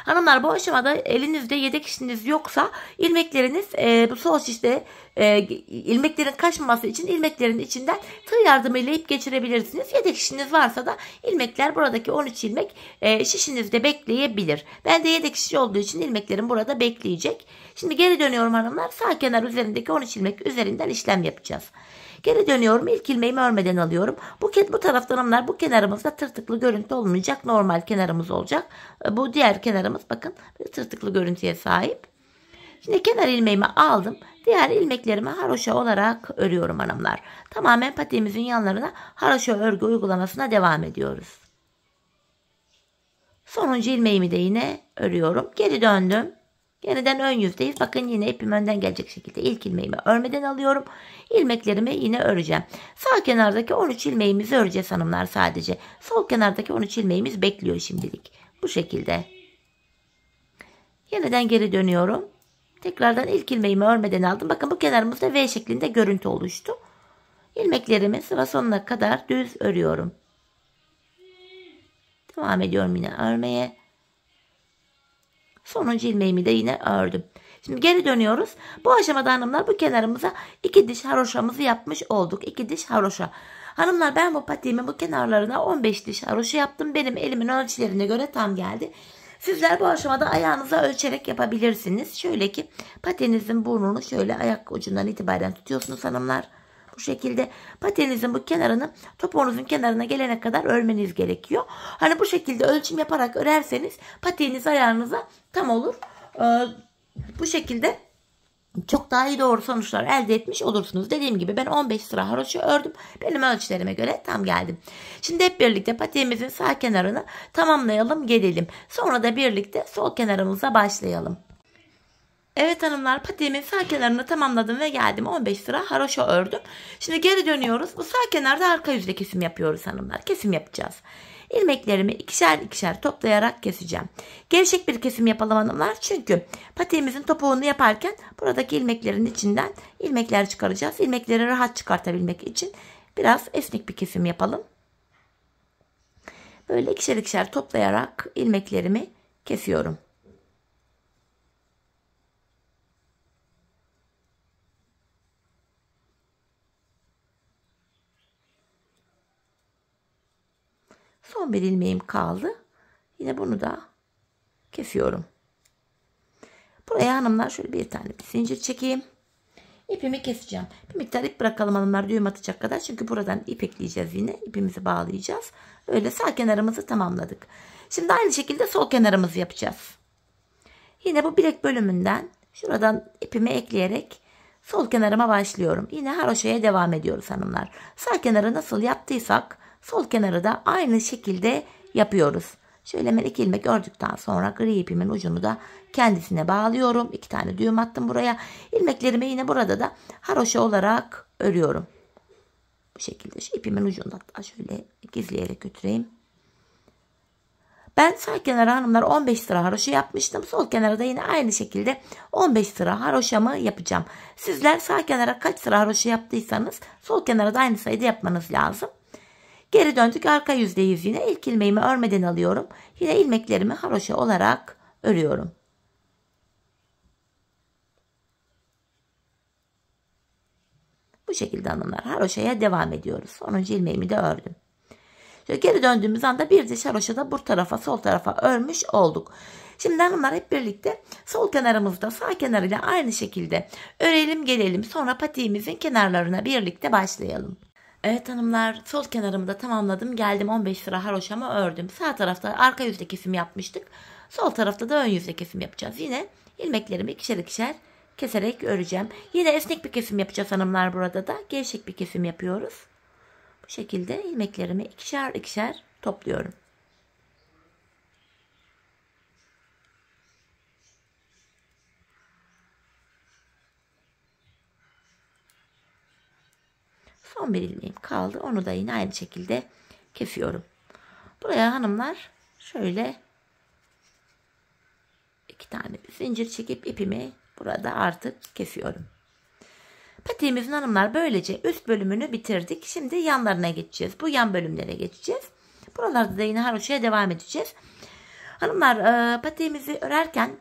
Hanımlar, bu aşamada elinizde yedek işiniz yoksa ilmekleriniz bu sol şişte ilmeklerin kaçmaması için ilmeklerin içinden tığ yardımıyla ip geçirebilirsiniz. Yedek işiniz varsa da ilmekler buradaki 13 ilmek şişinizde bekleyebilir. Ben de yedek şiş olduğu için ilmeklerim burada bekleyecek. Şimdi geri dönüyorum hanımlar. Sağ kenar üzerindeki 13 ilmek üzerinden işlem yapacağız. Geri dönüyorum. İlk ilmeğimi örmeden alıyorum. Bu taraftan hanımlar, bu kenarımızda tırtıklı görüntü olmayacak. Normal kenarımız olacak. Bu diğer kenarımız bakın tırtıklı görüntüye sahip. Şimdi kenar ilmeğimi aldım. Diğer ilmeklerimi haroşa olarak örüyorum hanımlar. Tamamen patiğimizin yanlarına haroşa örgü uygulamasına devam ediyoruz. Sonuncu ilmeğimi de yine örüyorum. Geri döndüm. Yeniden ön yüzdeyiz. Bakın yine ipim önden gelecek şekilde ilk ilmeğimi örmeden alıyorum. İlmeklerimi yine öreceğim. Sağ kenardaki 13 ilmeğimizi öreceğiz hanımlar sadece. Sol kenardaki 13 ilmeğimiz bekliyor şimdilik. Bu şekilde. Yeniden geri dönüyorum. Tekrardan ilk ilmeğimi örmeden aldım. Bakın bu kenarımızda V şeklinde görüntü oluştu. İlmeklerimi sıra sonuna kadar düz örüyorum. Devam ediyorum yine örmeye. Sonuncu ilmeğimi de yine ördüm. Şimdi geri dönüyoruz. Bu aşamada hanımlar bu kenarımıza 2 diş haroşamızı yapmış olduk. 2 diş haroşa. Hanımlar, ben bu patiğimin bu kenarlarına 15 diş haroşa yaptım. Benim elimin ölçülerine göre tam geldi. Sizler bu aşamada ayağınıza ölçerek yapabilirsiniz. Şöyle ki patenizin burnunu şöyle ayak ucundan itibaren tutuyorsunuz hanımlar. Bu şekilde patenizin bu kenarını topuğunuzun kenarına gelene kadar örmeniz gerekiyor. Hani bu şekilde ölçüm yaparak örerseniz patiğiniz ayağınıza tam olur. Bu şekilde çok daha iyi doğru sonuçlar elde etmiş olursunuz. Dediğim gibi ben 15 sıra haroşa ördüm. Benim ölçülerime göre tam geldim. Şimdi hep birlikte patiğimizin sağ kenarını tamamlayalım, gelelim. Sonra da birlikte sol kenarımıza başlayalım. Evet hanımlar, patiğimin sağ kenarını tamamladım ve geldim. 15 sıra haroşa ördüm. Şimdi geri dönüyoruz. Bu sağ kenarda arka yüzde kesim yapıyoruz hanımlar. Kesim yapacağız. İlmeklerimi ikişer ikişer toplayarak keseceğim. Gevşek bir kesim yapalım hanımlar. Çünkü patiğimizin topuğunu yaparken buradaki ilmeklerin içinden ilmekler çıkaracağız. İlmekleri rahat çıkartabilmek için biraz esnek bir kesim yapalım. Böyle ikişer ikişer toplayarak ilmeklerimi kesiyorum. Son bir ilmeğim kaldı. Yine bunu da kesiyorum. Buraya hanımlar şöyle bir tane bir zincir çekeyim. İpimi keseceğim. Bir miktar ip bırakalım hanımlar, düğüm atacak kadar. Çünkü buradan ip ekleyeceğiz yine. İpimizi bağlayacağız. Öyle sağ kenarımızı tamamladık. Şimdi aynı şekilde sol kenarımızı yapacağız. Yine bu bilek bölümünden şuradan ipimi ekleyerek sol kenarıma başlıyorum. Yine haroşaya devam ediyoruz hanımlar. Sağ kenarı nasıl yaptıysak sol kenarı da aynı şekilde yapıyoruz. Şöyle hemen 2 ilmek ördükten sonra gri ipimin ucunu da kendisine bağlıyorum. 2 tane düğüm attım buraya. İlmeklerimi yine burada da haroşa olarak örüyorum. Bu şekilde şu ipimin ucunu da şöyle gizleyerek götüreyim. Ben sağ kenara hanımlar 15 sıra haroşa yapmıştım. Sol kenara da yine aynı şekilde 15 sıra haroşamı yapacağım. Sizler sağ kenara kaç sıra haroşa yaptıysanız sol kenara da aynı sayıda yapmanız lazım. Geri döndük, arka yüzdeyiz yine. İlk ilmeğimi örmeden alıyorum. Yine ilmeklerimi haroşa olarak örüyorum. Bu şekilde hanımlar haroşaya devam ediyoruz. Sonuncu ilmeğimi de ördüm. Şöyle geri döndüğümüz anda bir diş haroşada bu tarafa sol tarafa örmüş olduk. Şimdi hanımlar hep birlikte sol kenarımızda sağ kenarıyla aynı şekilde örelim gelelim. Sonra patiğimizin kenarlarına birlikte başlayalım. Evet hanımlar, sol kenarımı da tamamladım. Geldim 15 sıra haroşamı ördüm. Sağ tarafta arka yüzde kesim yapmıştık. Sol tarafta da ön yüzde kesim yapacağız. Yine ilmeklerimi ikişer ikişer keserek öreceğim. Yine esnek bir kesim yapacağız hanımlar burada da. Gevşek bir kesim yapıyoruz. Bu şekilde ilmeklerimi ikişer ikişer topluyorum. Son bir ilmeğim kaldı. Onu da yine aynı şekilde kesiyorum. Buraya hanımlar şöyle 2 tane zincir çekip ipimi burada artık kesiyorum. Patiğimizin hanımlar böylece üst bölümünü bitirdik. Şimdi yanlarına geçeceğiz. Bu yan bölümlere geçeceğiz. Buralarda da yine haroşaya devam edeceğiz. Hanımlar patiğimizi örerken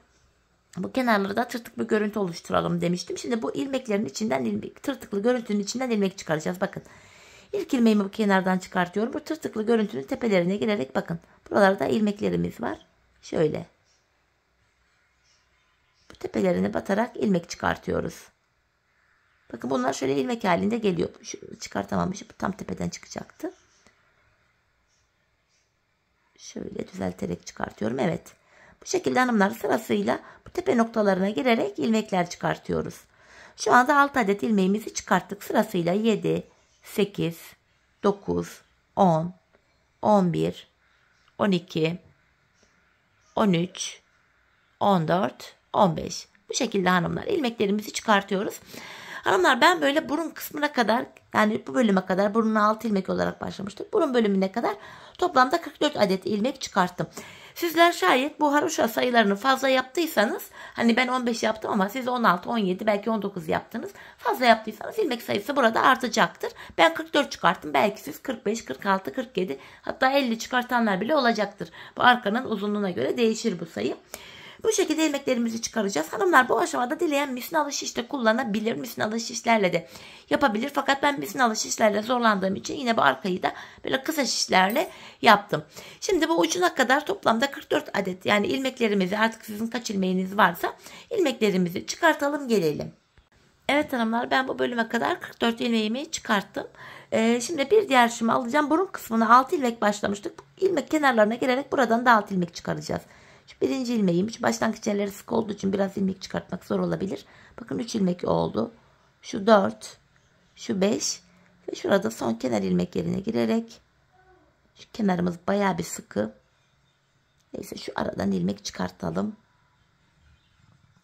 bu kenarları da tırtıklı görüntü oluşturalım demiştim. Şimdi bu ilmeklerin içinden tırtıklı görüntünün içinden ilmek çıkaracağız. Bakın. İlk ilmeğimi bu kenardan çıkartıyorum. Bu tırtıklı görüntünün tepelerine girerek bakın. Buralarda ilmeklerimiz var. Şöyle. Bu tepelerine batarak ilmek çıkartıyoruz. Bakın bunlar şöyle ilmek halinde geliyor. Şunu çıkartamamışım. Tam tepeden çıkacaktı. Şöyle düzelterek çıkartıyorum. Evet. Bu şekilde hanımlar sırasıyla bu tepe noktalarına girerek ilmekler çıkartıyoruz. Şu anda 6 adet ilmeğimizi çıkarttık. Sırasıyla 7, 8, 9, 10, 11, 12, 13, 14, 15. Bu şekilde hanımlar ilmeklerimizi çıkartıyoruz. Hanımlar ben böyle burun kısmına kadar, yani bu bölüme kadar burnuna 6 ilmek olarak başlamıştık. Burun bölümüne kadar toplamda 44 adet ilmek çıkarttım. Sizler şayet bu haroşa sayılarını fazla yaptıysanız, hani ben 15 yaptım ama siz 16, 17 belki 19 yaptınız. Fazla yaptıysanız ilmek sayısı burada artacaktır. Ben 44 çıkarttım. Belki siz 45, 46, 47 hatta 50 çıkartanlar bile olacaktır. Bu arkanın uzunluğuna göre değişir bu sayı. Bu şekilde ilmeklerimizi çıkaracağız. Hanımlar bu aşamada dileyen misinalı şiş de kullanabilir. Misinalı şişlerle de yapabilir. Fakat ben misinalı şişlerle zorlandığım için yine bu arkayı da böyle kısa şişlerle yaptım. Şimdi bu ucuna kadar toplamda 44 adet yani ilmeklerimizi, artık sizin kaç ilmeğiniz varsa ilmeklerimizi çıkartalım gelelim. Evet hanımlar, ben bu bölüme kadar 44 ilmeğimi çıkarttım. Şimdi bir diğer şişimi alacağım. Burun kısmına 6 ilmek başlamıştık. İlmek kenarlarına girerek buradan da 6 ilmek çıkaracağız. Şu birinci ilmeğim, şu başlangıç yerleri sık olduğu için biraz ilmek çıkartmak zor olabilir. Bakın 3 ilmek oldu. Şu 4, şu 5 ve şurada son kenar ilmek yerine girerek şu kenarımız bayağı bir sıkı. Neyse şu aradan ilmek çıkartalım.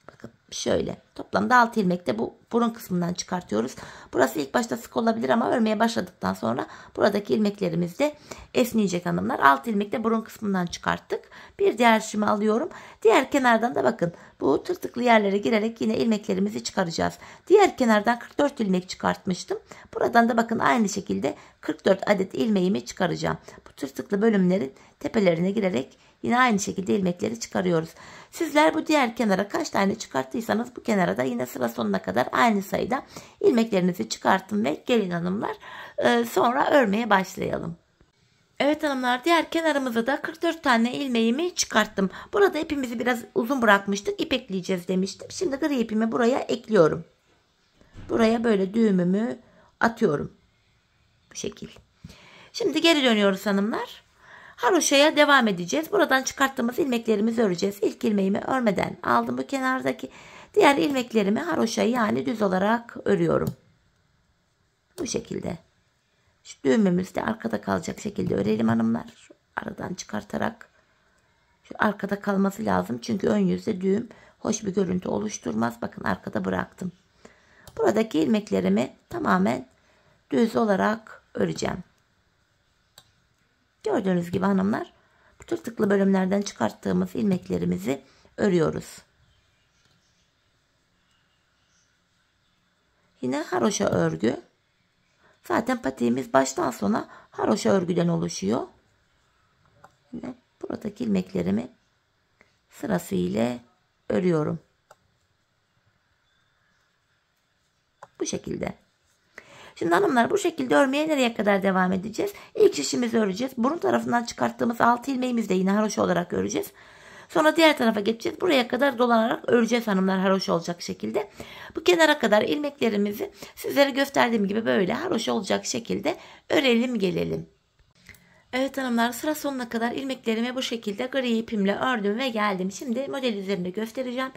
Bakın şöyle toplamda 6 ilmek de bu burun kısmından çıkartıyoruz. Burası ilk başta sık olabilir ama örmeye başladıktan sonra buradaki ilmeklerimiz de esneyecek hanımlar. 6 ilmek de burun kısmından çıkarttık. Bir diğer şişimi alıyorum. Diğer kenardan da bakın bu tırtıklı yerlere girerek yine ilmeklerimizi çıkaracağız. Diğer kenardan 44 ilmek çıkartmıştım. Buradan da bakın aynı şekilde 44 adet ilmeğimi çıkaracağım. Bu tırtıklı bölümlerin tepelerine girerek yine aynı şekilde ilmekleri çıkarıyoruz. Sizler bu diğer kenara kaç tane çıkarttıysanız bu kenara da yine sıra sonuna kadar aynı sayıda ilmeklerinizi çıkartın ve gelin hanımlar sonra örmeye başlayalım. Evet hanımlar, diğer kenarımıza da 44 tane ilmeğimi çıkarttım. Burada ipimizi biraz uzun bırakmıştık. İp ekleyeceğiz demiştim. Şimdi gri ipimi buraya ekliyorum. Buraya böyle düğümümü atıyorum. Bu şekil. Şimdi geri dönüyoruz hanımlar. Haroşaya devam edeceğiz. Buradan çıkarttığımız ilmeklerimizi öreceğiz. İlk ilmeğimi örmeden aldım bu kenardaki. Diğer ilmeklerimi haroşayı yani düz olarak örüyorum. Bu şekilde. Şu düğümümüzü de arkada kalacak şekilde örelim hanımlar. Şu aradan çıkartarak. Şu arkada kalması lazım. Çünkü ön yüzde düğüm hoş bir görüntü oluşturmaz. Bakın arkada bıraktım. Buradaki ilmeklerimi tamamen düz olarak öreceğim. Gördüğünüz gibi hanımlar, bu tırtıklı bölümlerden çıkarttığımız ilmeklerimizi örüyoruz. Yine haroşa örgü. Zaten patiğimiz baştan sona haroşa örgüden oluşuyor. Yine buradaki ilmeklerimi sırasıyla örüyorum. Bu şekilde. Şimdi hanımlar, bu şekilde örmeye nereye kadar devam edeceğiz? İlk şişimizi öreceğiz. Burun tarafından çıkarttığımız 6 ilmeğimizi de yine haroşa olarak öreceğiz. Sonra diğer tarafa geçeceğiz. Buraya kadar dolanarak öreceğiz hanımlar, haroşa olacak şekilde. Bu kenara kadar ilmeklerimizi sizlere gösterdiğim gibi böyle haroşa olacak şekilde örelim gelelim. Evet hanımlar, sıra sonuna kadar ilmeklerimi bu şekilde gri ipimle ördüm ve geldim. Şimdi model üzerinde göstereceğim.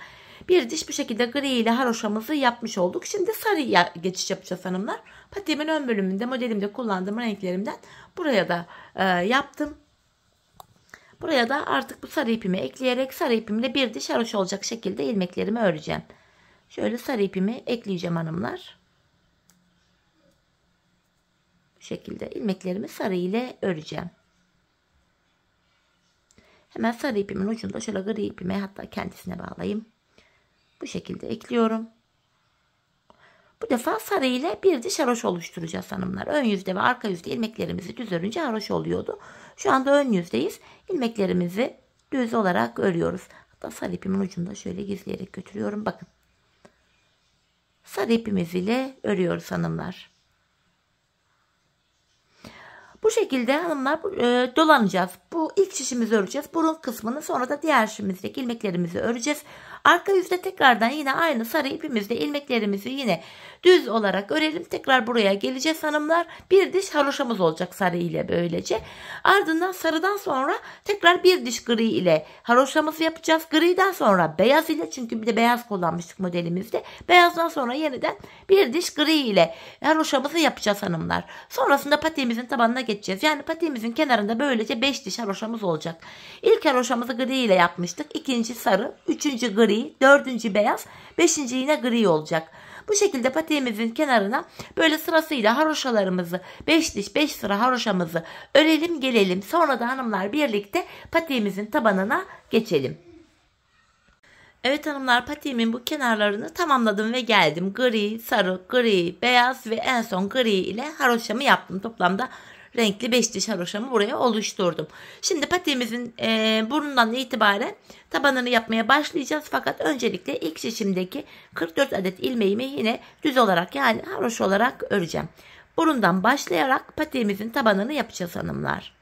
Bir diş bu şekilde gri ile haroşamızı yapmış olduk. Şimdi sarıya geçiş yapacağız hanımlar. Patiğimin ön bölümünde modelimde kullandığım renklerimden buraya da yaptım. Buraya da artık bu sarı ipimi ekleyerek sarı ipimle bir diş haroşa olacak şekilde ilmeklerimi öreceğim. Şöyle sarı ipimi ekleyeceğim hanımlar. Bu şekilde ilmeklerimi sarı ile öreceğim. Hemen sarı ipimin ucunda şöyle gri ipime, hatta kendisine bağlayayım. Bu şekilde ekliyorum. Bu defa sarı ile bir diş haroşa oluşturacağız hanımlar. Ön yüzde ve arka yüzde ilmeklerimizi düz örünce haroşa oluyordu. Şu anda ön yüzdeyiz. İlmeklerimizi düz olarak örüyoruz. Hatta sarı ipimin ucunda şöyle gizleyerek götürüyorum. Bakın. Sarı ipimiz ile örüyoruz hanımlar. Bu şekilde hanımlar dolanacağız. Bu ilk şişimizi öreceğiz. Burun kısmını, sonra da diğer şişimizdeki ilmeklerimizi öreceğiz. Arka yüzde tekrardan yine aynı sarı ipimizle ilmeklerimizi yine düz olarak örelim. Tekrar buraya geleceğiz hanımlar. Bir diş haroşamız olacak sarı ile böylece. Ardından sarıdan sonra tekrar bir diş gri ile haroşamızı yapacağız. Griden sonra beyaz ile, çünkü bir de beyaz kullanmıştık modelimizde. Beyazdan sonra yeniden bir diş gri ile haroşamızı yapacağız hanımlar. Sonrasında patiğimizin tabanına geçeceğiz. Yani patiğimizin kenarında böylece 5 diş haroşamız olacak. İlk haroşamızı gri ile yapmıştık. İkinci sarı, üçüncü gri, dördüncü beyaz, beşinci yine gri olacak. Bu şekilde patiğimizin kenarına böyle sırasıyla haroşalarımızı 5 diş 5 sıra haroşamızı örelim gelelim. Sonra da hanımlar birlikte patiğimizin tabanına geçelim. Evet hanımlar, patiğimin bu kenarlarını tamamladım ve geldim. Gri, sarı, gri, beyaz ve en son gri ile haroşamı yaptım. Toplamda renkli 5 diş haroşamı buraya oluşturdum. Şimdi patiğimizin burnundan itibaren tabanını yapmaya başlayacağız. Fakat öncelikle ilk şişimdeki 44 adet ilmeğimi yine düz olarak, yani haroşa olarak öreceğim. Burundan başlayarak patiğimizin tabanını yapacağız hanımlar.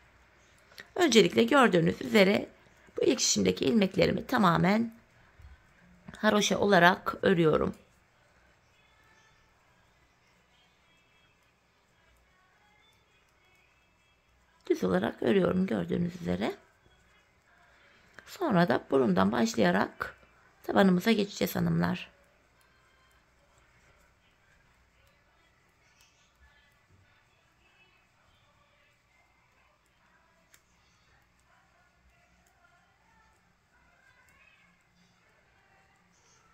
Öncelikle gördüğünüz üzere bu ilk şişimdeki ilmeklerimi tamamen haroşa olarak örüyorum. Düz olarak örüyorum gördüğünüz üzere. Sonra da burundan başlayarak tabanımıza geçeceğiz hanımlar.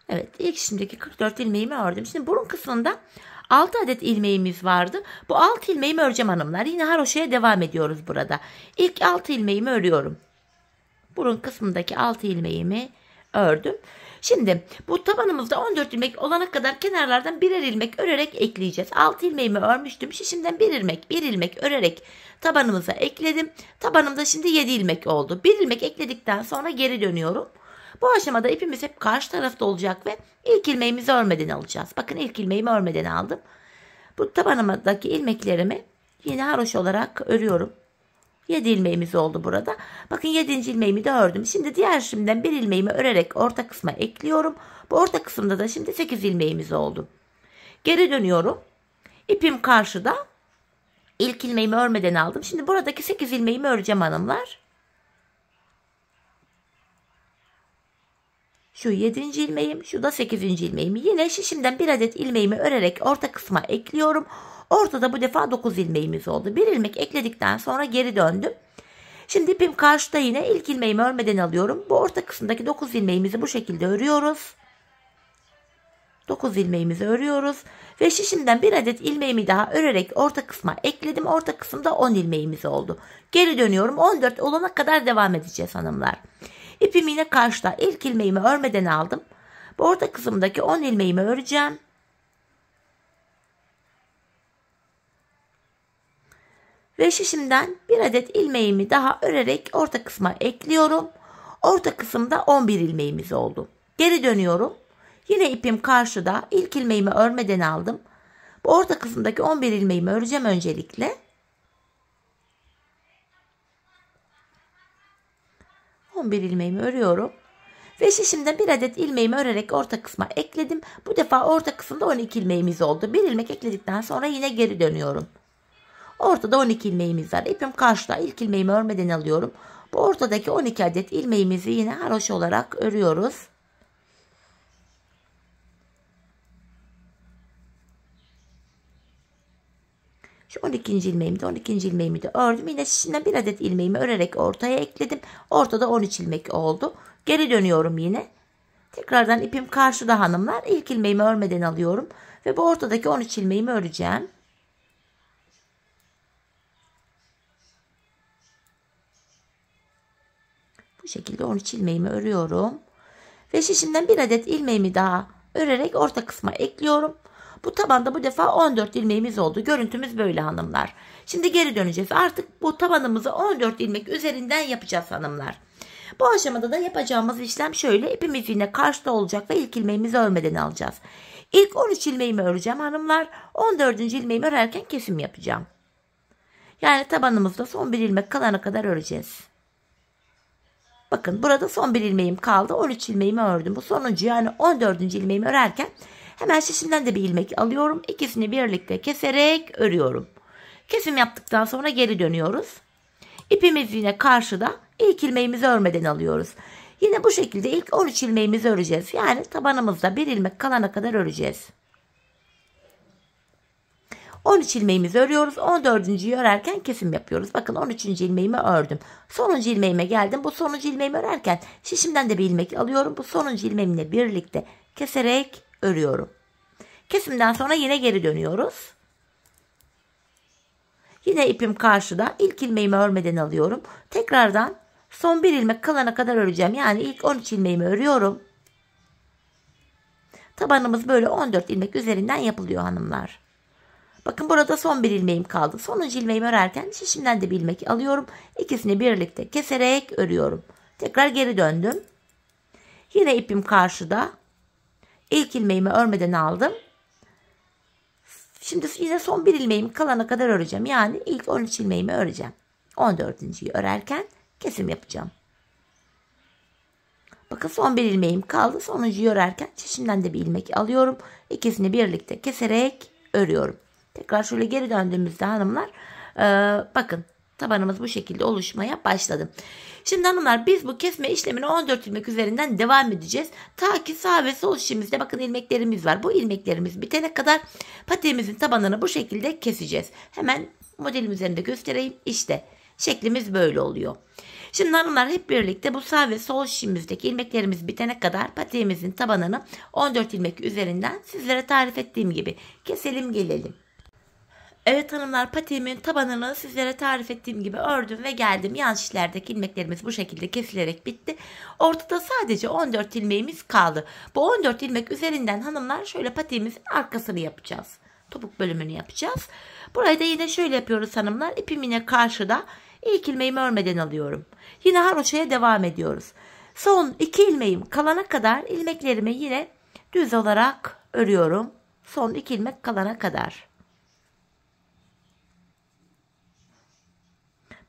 Evet, ilk şimdiki 44 ilmeğimi ördüm. Şimdi burun kısmında 6 adet ilmeğimiz vardı. Bu 6 ilmeğimi öreceğim hanımlar. Yine haroşaya devam ediyoruz burada. İlk 6 ilmeğimi örüyorum. Burun kısmındaki 6 ilmeğimi ördüm. Şimdi bu tabanımızda 14 ilmek olana kadar kenarlardan birer ilmek örerek ekleyeceğiz. 6 ilmeğimi örmüştüm. Şişimden bir ilmek örerek tabanımıza ekledim. Tabanımda şimdi 7 ilmek oldu. Bir ilmek ekledikten sonra geri dönüyorum. Bu aşamada ipimiz hep karşı tarafta olacak ve ilk ilmeğimizi örmeden alacağız. Bakın, ilk ilmeğimi örmeden aldım. Bu tabanımdaki ilmeklerimi yine haroşa olarak örüyorum. 7 ilmeğimiz oldu burada. Bakın 7. ilmeğimi de ördüm. Şimdi diğer şimdiden bir ilmeğimi örerek orta kısma ekliyorum. Bu orta kısımda da şimdi 8 ilmeğimiz oldu. Geri dönüyorum. İpim karşıda. İlk ilmeğimi örmeden aldım. Şimdi buradaki 8 ilmeğimi öreceğim hanımlar. Şu 7. ilmeğim, şu da 8. ilmeğim. Yine şişimden bir adet ilmeğimi örerek orta kısma ekliyorum. Ortada bu defa 9 ilmeğimiz oldu. Bir ilmek ekledikten sonra geri döndüm. Şimdi ipim karşıda, yine ilk ilmeğimi örmeden alıyorum. Bu orta kısımdaki 9 ilmeğimizi bu şekilde örüyoruz. 9 ilmeğimizi örüyoruz. Ve şişimden bir adet ilmeğimi daha örerek orta kısma ekledim. Orta kısımda 10 ilmeğimiz oldu. Geri dönüyorum. 14 olana kadar devam edeceğiz hanımlar. İpimi yine karşıda ilk ilmeğimi örmeden aldım. Bu orta kısımdaki 10 ilmeğimi öreceğim. Ve şişimden bir adet ilmeğimi daha örerek orta kısma ekliyorum. Orta kısımda 11 ilmeğimiz oldu. Geri dönüyorum. Yine ipim karşıda, ilk ilmeğimi örmeden aldım. Bu orta kısımdaki 11 ilmeğimi öreceğim öncelikle. 11 ilmeğimi örüyorum. Ve şişimden bir adet ilmeğimi örerek orta kısma ekledim. Bu defa orta kısımda 12 ilmeğimiz oldu. Bir ilmek ekledikten sonra yine geri dönüyorum. Ortada 12 ilmeğimiz var. İpim karşıda, ilk ilmeğimi örmeden alıyorum. Bu ortadaki 12 adet ilmeğimizi yine haroşa olarak örüyoruz. Şu 12. ilmeğimi de ördüm. Yine şişinden bir adet ilmeğimi örerek ortaya ekledim. Ortada 13 ilmek oldu. Geri dönüyorum yine. Tekrardan ipim karşıda hanımlar. İlk ilmeğimi örmeden alıyorum. Ve bu ortadaki 13 ilmeğimi öreceğim. Bu şekilde 13 ilmeğimi örüyorum. Ve şişimden bir adet ilmeğimi daha örerek orta kısma ekliyorum. Bu tabanda bu defa 14 ilmeğimiz oldu. Görüntümüz böyle hanımlar. Şimdi geri döneceğiz. Artık bu tabanımızı 14 ilmek üzerinden yapacağız hanımlar. Bu aşamada da yapacağımız işlem şöyle. İpimiz yine karşıda olacak ve ilk ilmeğimizi örmeden alacağız. İlk 13 ilmeğimi öreceğim hanımlar. 14. ilmeğimi örerken kesim yapacağım. Yani tabanımızda son bir ilmek kalana kadar öreceğiz. Bakın burada son bir ilmeğim kaldı. 13 ilmeğimi ördüm. Bu sonuncu, yani 14. ilmeğimi örerken hemen şişimden de bir ilmek alıyorum. İkisini birlikte keserek örüyorum. Kesim yaptıktan sonra geri dönüyoruz. İpimiz yine karşıda. İlk ilmeğimizi örmeden alıyoruz. Yine bu şekilde ilk 13 ilmeğimizi öreceğiz. Yani tabanımızda bir ilmek kalana kadar öreceğiz. 13 ilmeğimizi örüyoruz. 14.'yü örerken kesim yapıyoruz. Bakın 13. ilmeğimi ördüm. Sonuncu ilmeğime geldim. Bu sonuncu ilmeğimi örerken şişimden de bir ilmek alıyorum. Bu sonuncu ilmeğimle birlikte keserek örüyorum. Kesimden sonra yine geri dönüyoruz. Yine ipim karşıda. İlk ilmeğimi örmeden alıyorum. Tekrardan son bir ilmek kalana kadar öreceğim. Yani ilk 13 ilmeğimi örüyorum. Tabanımız böyle 14 ilmek üzerinden yapılıyor hanımlar. Bakın burada son bir ilmeğim kaldı. Sonuncu ilmeğimi örerken şişimden de bir ilmek alıyorum. İkisini birlikte keserek örüyorum. Tekrar geri döndüm. Yine ipim karşıda. İlk ilmeğimi örmeden aldım. Şimdi yine son bir ilmeğim kalana kadar öreceğim. Yani ilk 13 ilmeğimi öreceğim. 14.'yi örerken kesim yapacağım. Bakın son bir ilmeğim kaldı. Sonuncuyu örerken şişimden de bir ilmek alıyorum. İkisini birlikte keserek örüyorum. Tekrar şöyle geri döndüğümüzde hanımlar bakın tabanımız bu şekilde oluşmaya başladı. Şimdi hanımlar biz bu kesme işlemini 14 ilmek üzerinden devam edeceğiz. Ta ki sağ ve sol şişimizde bakın ilmeklerimiz var. Bu ilmeklerimiz bitene kadar patiğimizin tabanını bu şekilde keseceğiz. Hemen modelim üzerinde göstereyim. İşte şeklimiz böyle oluyor. Şimdi hanımlar hep birlikte bu sağ ve sol şişimizdeki ilmeklerimiz bitene kadar patiğimizin tabanını 14 ilmek üzerinden sizlere tarif ettiğim gibi keselim gelelim. Evet hanımlar, patiğimin tabanını sizlere tarif ettiğim gibi ördüm ve geldim. Yan şişlerdeki ilmeklerimiz bu şekilde kesilerek bitti. Ortada sadece 14 ilmeğimiz kaldı. Bu 14 ilmek üzerinden hanımlar şöyle patiğimizin arkasını yapacağız. Topuk bölümünü yapacağız. Burayı da yine şöyle yapıyoruz hanımlar. İpim yine karşıda. İlk ilmeğimi örmeden alıyorum. Yine haroşaya devam ediyoruz. Son 2 ilmeğim kalana kadar ilmeklerimi yine düz olarak örüyorum. Son 2 ilmek kalana kadar.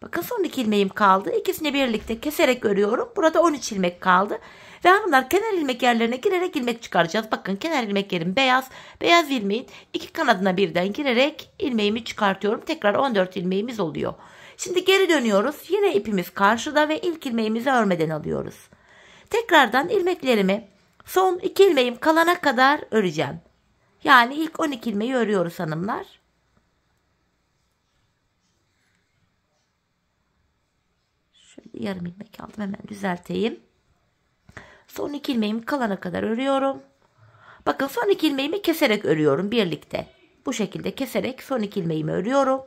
Bakın son 2 ilmeğim kaldı. İkisini birlikte keserek örüyorum. Burada 13 ilmek kaldı. Ve hanımlar kenar ilmek yerlerine girerek ilmek çıkaracağız. Bakın kenar ilmek yerim beyaz. Beyaz ilmeğin 2 kanadına birden girerek ilmeğimi çıkartıyorum. Tekrar 14 ilmeğimiz oluyor. Şimdi geri dönüyoruz. Yine ipimiz karşıda ve ilk ilmeğimizi örmeden alıyoruz. Tekrardan ilmeklerimi son 2 ilmeğim kalana kadar öreceğim. Yani ilk 12 ilmeği örüyoruz hanımlar. Şöyle yarım ilmek aldım, hemen düzelteyim. Son 2 ilmeğimi kalana kadar örüyorum. Bakın son 2 ilmeğimi keserek örüyorum birlikte. Bu şekilde keserek son 2 ilmeğimi örüyorum.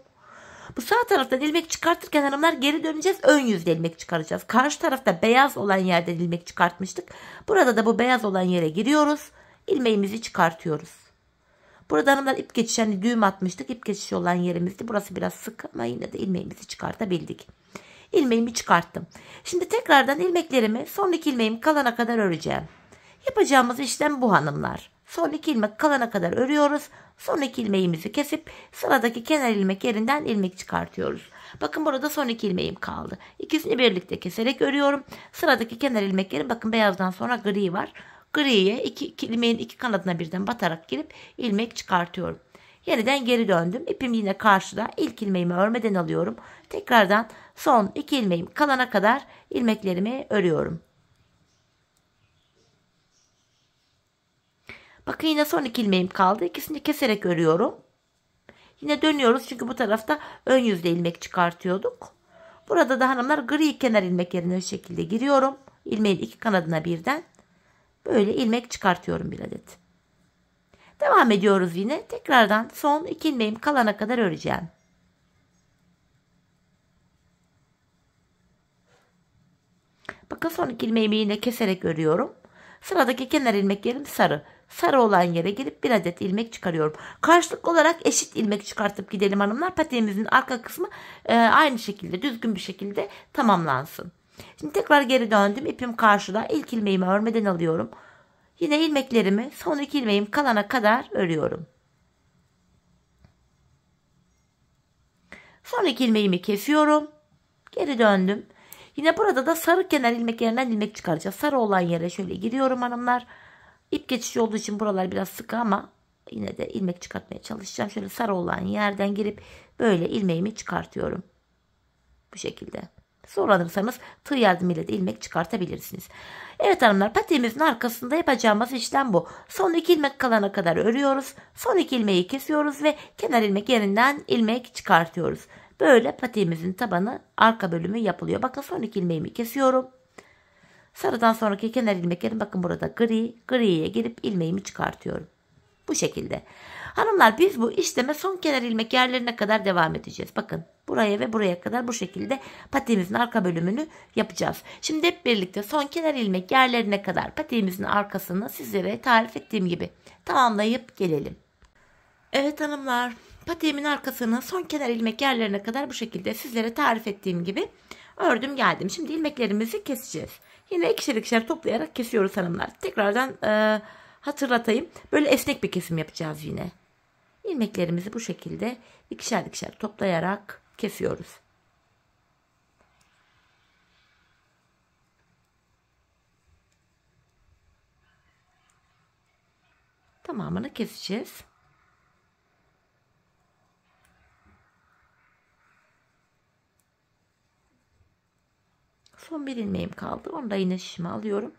Bu sağ taraftan ilmek çıkartırken hanımlar geri döneceğiz. Ön yüzde ilmek çıkaracağız. Karşı tarafta beyaz olan yerden ilmek çıkartmıştık. Burada da bu beyaz olan yere giriyoruz. İlmeğimizi çıkartıyoruz. Burada hanımlar ip geçişi, hani düğüm atmıştık. İp geçişi olan yerimizdi. Burası biraz sık ama yine de ilmeğimizi çıkartabildik. İlmeğimi çıkarttım. Şimdi tekrardan ilmeklerimi son 2 ilmeğim kalana kadar öreceğim. Yapacağımız işlem bu hanımlar. Son 2 ilmek kalana kadar örüyoruz. Son 2 ilmeğimizi kesip sıradaki kenar ilmek yerinden ilmek çıkartıyoruz. Bakın burada son 2 ilmeğim kaldı. İkisini birlikte keserek örüyorum. Sıradaki kenar ilmek yerim, bakın beyazdan sonra gri var. Griye 2 ilmeğin 2 kanadına birden batarak girip ilmek çıkartıyorum. Yeniden geri döndüm. İpim yine karşıda. İlk ilmeğimi örmeden alıyorum. Tekrardan son 2 ilmeğim kalana kadar ilmeklerimi örüyorum. Bakın yine son 2 ilmeğim kaldı. İkisini keserek örüyorum. Yine dönüyoruz çünkü bu tarafta ön yüzde ilmek çıkartıyorduk. Burada da hanımlar gri kenar ilmek yerine şu şekilde giriyorum. İlmeğin 2 kanadına birden böyle ilmek çıkartıyorum bir adet. Devam ediyoruz yine. Tekrardan son 2 ilmeğim kalana kadar öreceğim. Bakın son 2 ilmeğimi yine keserek örüyorum. Sıradaki kenar ilmek yerim sarı. Sarı olan yere gelip bir adet ilmek çıkarıyorum. Karşılıklı olarak eşit ilmek çıkartıp gidelim hanımlar. Patiğimizin arka kısmı aynı şekilde düzgün bir şekilde tamamlansın. Şimdi tekrar geri döndüm. İpim karşıda. İlk ilmeğimi örmeden alıyorum. Yine ilmeklerimi son 2 ilmeğim kalana kadar örüyorum. Son 2 ilmeğimi kesiyorum. Geri döndüm. Yine burada da sarı kenar ilmek yerinden ilmek çıkaracağız. Sarı olan yere şöyle giriyorum hanımlar. İp geçişi olduğu için buralar biraz sıkı ama yine de ilmek çıkartmaya çalışacağım. Şöyle sarı olan yerden girip böyle ilmeğimi çıkartıyorum. Bu şekilde. Zorlanırsanız tığ yardımıyla da ilmek çıkartabilirsiniz. Evet hanımlar, patiğimizin arkasında yapacağımız işlem bu. Son 2 ilmek kalana kadar örüyoruz. Son 2 ilmeği kesiyoruz ve kenar ilmek yerinden ilmek çıkartıyoruz. Böyle patiğimizin tabanı arka bölümü yapılıyor. Bakın son 2 ilmeğimi kesiyorum. Sarıdan sonraki kenar ilmeklerim bakın burada gri. Griye girip ilmeğimi çıkartıyorum. Bu şekilde. Hanımlar biz bu işleme son kenar ilmek yerlerine kadar devam edeceğiz. Bakın buraya ve buraya kadar bu şekilde patiğimizin arka bölümünü yapacağız. Şimdi hep birlikte son kenar ilmek yerlerine kadar patiğimizin arkasını sizlere tarif ettiğim gibi tamamlayıp gelelim. Evet hanımlar, patiğimin arkasını son kenar ilmek yerlerine kadar bu şekilde sizlere tarif ettiğim gibi ördüm geldim. Şimdi ilmeklerimizi keseceğiz. Yine ikişer ikişer toplayarak kesiyoruz hanımlar. Tekrardan hatırlatayım. Böyle esnek bir kesim yapacağız yine. İlmeklerimizi bu şekilde ikişer ikişer toplayarak kesiyoruz. Tamamını keseceğiz. Son bir ilmeğim kaldı. Onu da yine şişime alıyorum.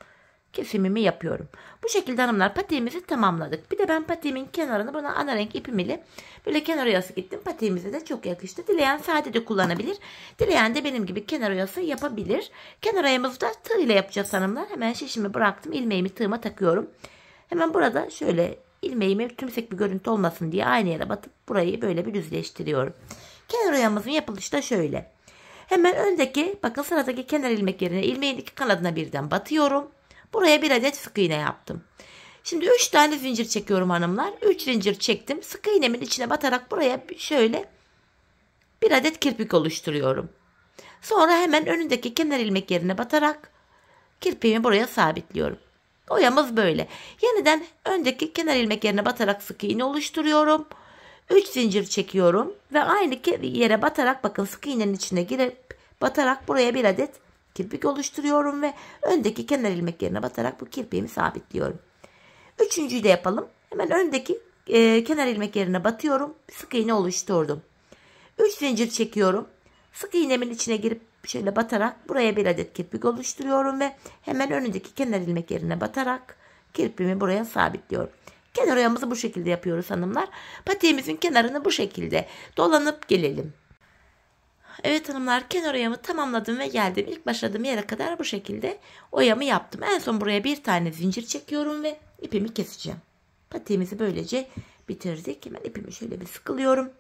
Kesimimi yapıyorum. Bu şekilde hanımlar patiğimizi tamamladık. Bir de ben patiğimin kenarını buna ana renk ipim ile böyle kenar oyası gittim. Patiğimize de çok yakıştı. Dileyen sade de kullanabilir. Dileyen de benim gibi kenar oyası yapabilir. Kenar oyamızı da tığ ile yapacağız hanımlar. Hemen şişimi bıraktım. İlmeğimi tığıma takıyorum. Hemen burada şöyle ilmeğimi tümsek bir görüntü olmasın diye aynı yere batıp burayı böyle bir düzleştiriyorum. Kenar oyamızın yapılışı da şöyle. Hemen öndeki bakın sıradaki kenar ilmek yerine ilmeğin 2 kanadına birden batıyorum. Buraya bir adet sık iğne yaptım. Şimdi 3 tane zincir çekiyorum hanımlar. 3 zincir çektim. Sık iğnemin içine batarak buraya şöyle bir adet kirpik oluşturuyorum. Sonra hemen önündeki kenar ilmek yerine batarak kirpiğimi buraya sabitliyorum. Oyamız böyle. Yeniden öndeki kenar ilmek yerine batarak sık iğne oluşturuyorum. 3 zincir çekiyorum ve aynı yere batarak, bakın sık iğnenin içine girip batarak buraya bir adet kirpik oluşturuyorum ve öndeki kenar ilmek yerine batarak bu kirpiğimi sabitliyorum. Üçüncüyü de yapalım. Hemen öndeki kenar ilmek yerine batıyorum. Sık iğne oluşturdum. 3 zincir çekiyorum. Sık iğnemin içine girip şöyle batarak buraya bir adet kirpik oluşturuyorum ve hemen önündeki kenar ilmek yerine batarak kirpiğimi buraya sabitliyorum. Kenar oyamızı bu şekilde yapıyoruz hanımlar. Patiğimizin kenarını bu şekilde dolanıp gelelim. Evet hanımlar, kenar oyamı tamamladım ve geldim. İlk başladığım yere kadar bu şekilde oyamı yaptım. En son buraya bir tane zincir çekiyorum ve ipimi keseceğim. Patiğimizi böylece bitirdik. Hemen ipimi şöyle bir sıkılıyorum.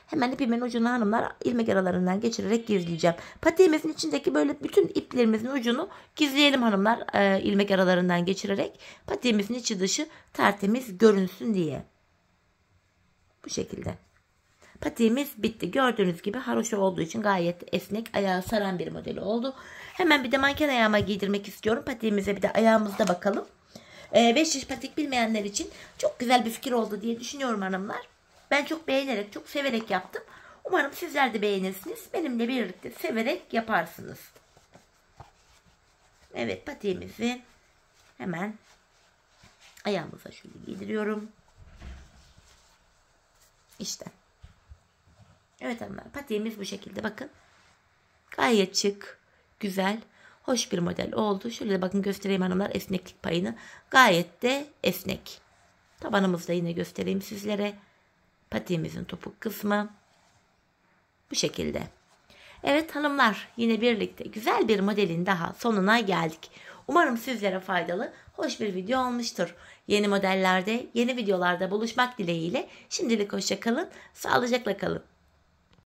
Hemen ipimin ucunu hanımlar ilmek aralarından geçirerek gizleyeceğim. Patiğimizin içindeki böyle bütün iplerimizin ucunu gizleyelim hanımlar, ilmek aralarından geçirerek. Patiğimizin içi dışı tertemiz görünsün diye. Bu şekilde. Patiğimiz bitti. Gördüğünüz gibi haroşa olduğu için gayet esnek, ayağı saran bir modeli oldu. Hemen bir de manken ayağıma giydirmek istiyorum. Patiğimize bir de ayağımızda bakalım. 5 diş patik bilmeyenler için çok güzel bir fikir oldu diye düşünüyorum hanımlar. Ben çok beğenerek, çok severek yaptım. Umarım sizler de beğenirsiniz. Benimle birlikte severek yaparsınız. Evet, patiğimizi hemen ayağımıza şöyle giydiriyorum. İşte. Evet hanımlar, patiğimiz bu şekilde, bakın. Gayet şık, güzel, hoş bir model oldu. Şöyle de bakın göstereyim hanımlar esneklik payını. Gayet de esnek. Tabanımızda yine göstereyim sizlere. Patiğimizin topuk kısmı bu şekilde. Evet hanımlar, yine birlikte güzel bir modelin daha sonuna geldik. Umarım sizlere faydalı, hoş bir video olmuştur. Yeni modellerde, yeni videolarda buluşmak dileğiyle şimdilik hoşça kalın, sağlıcakla kalın.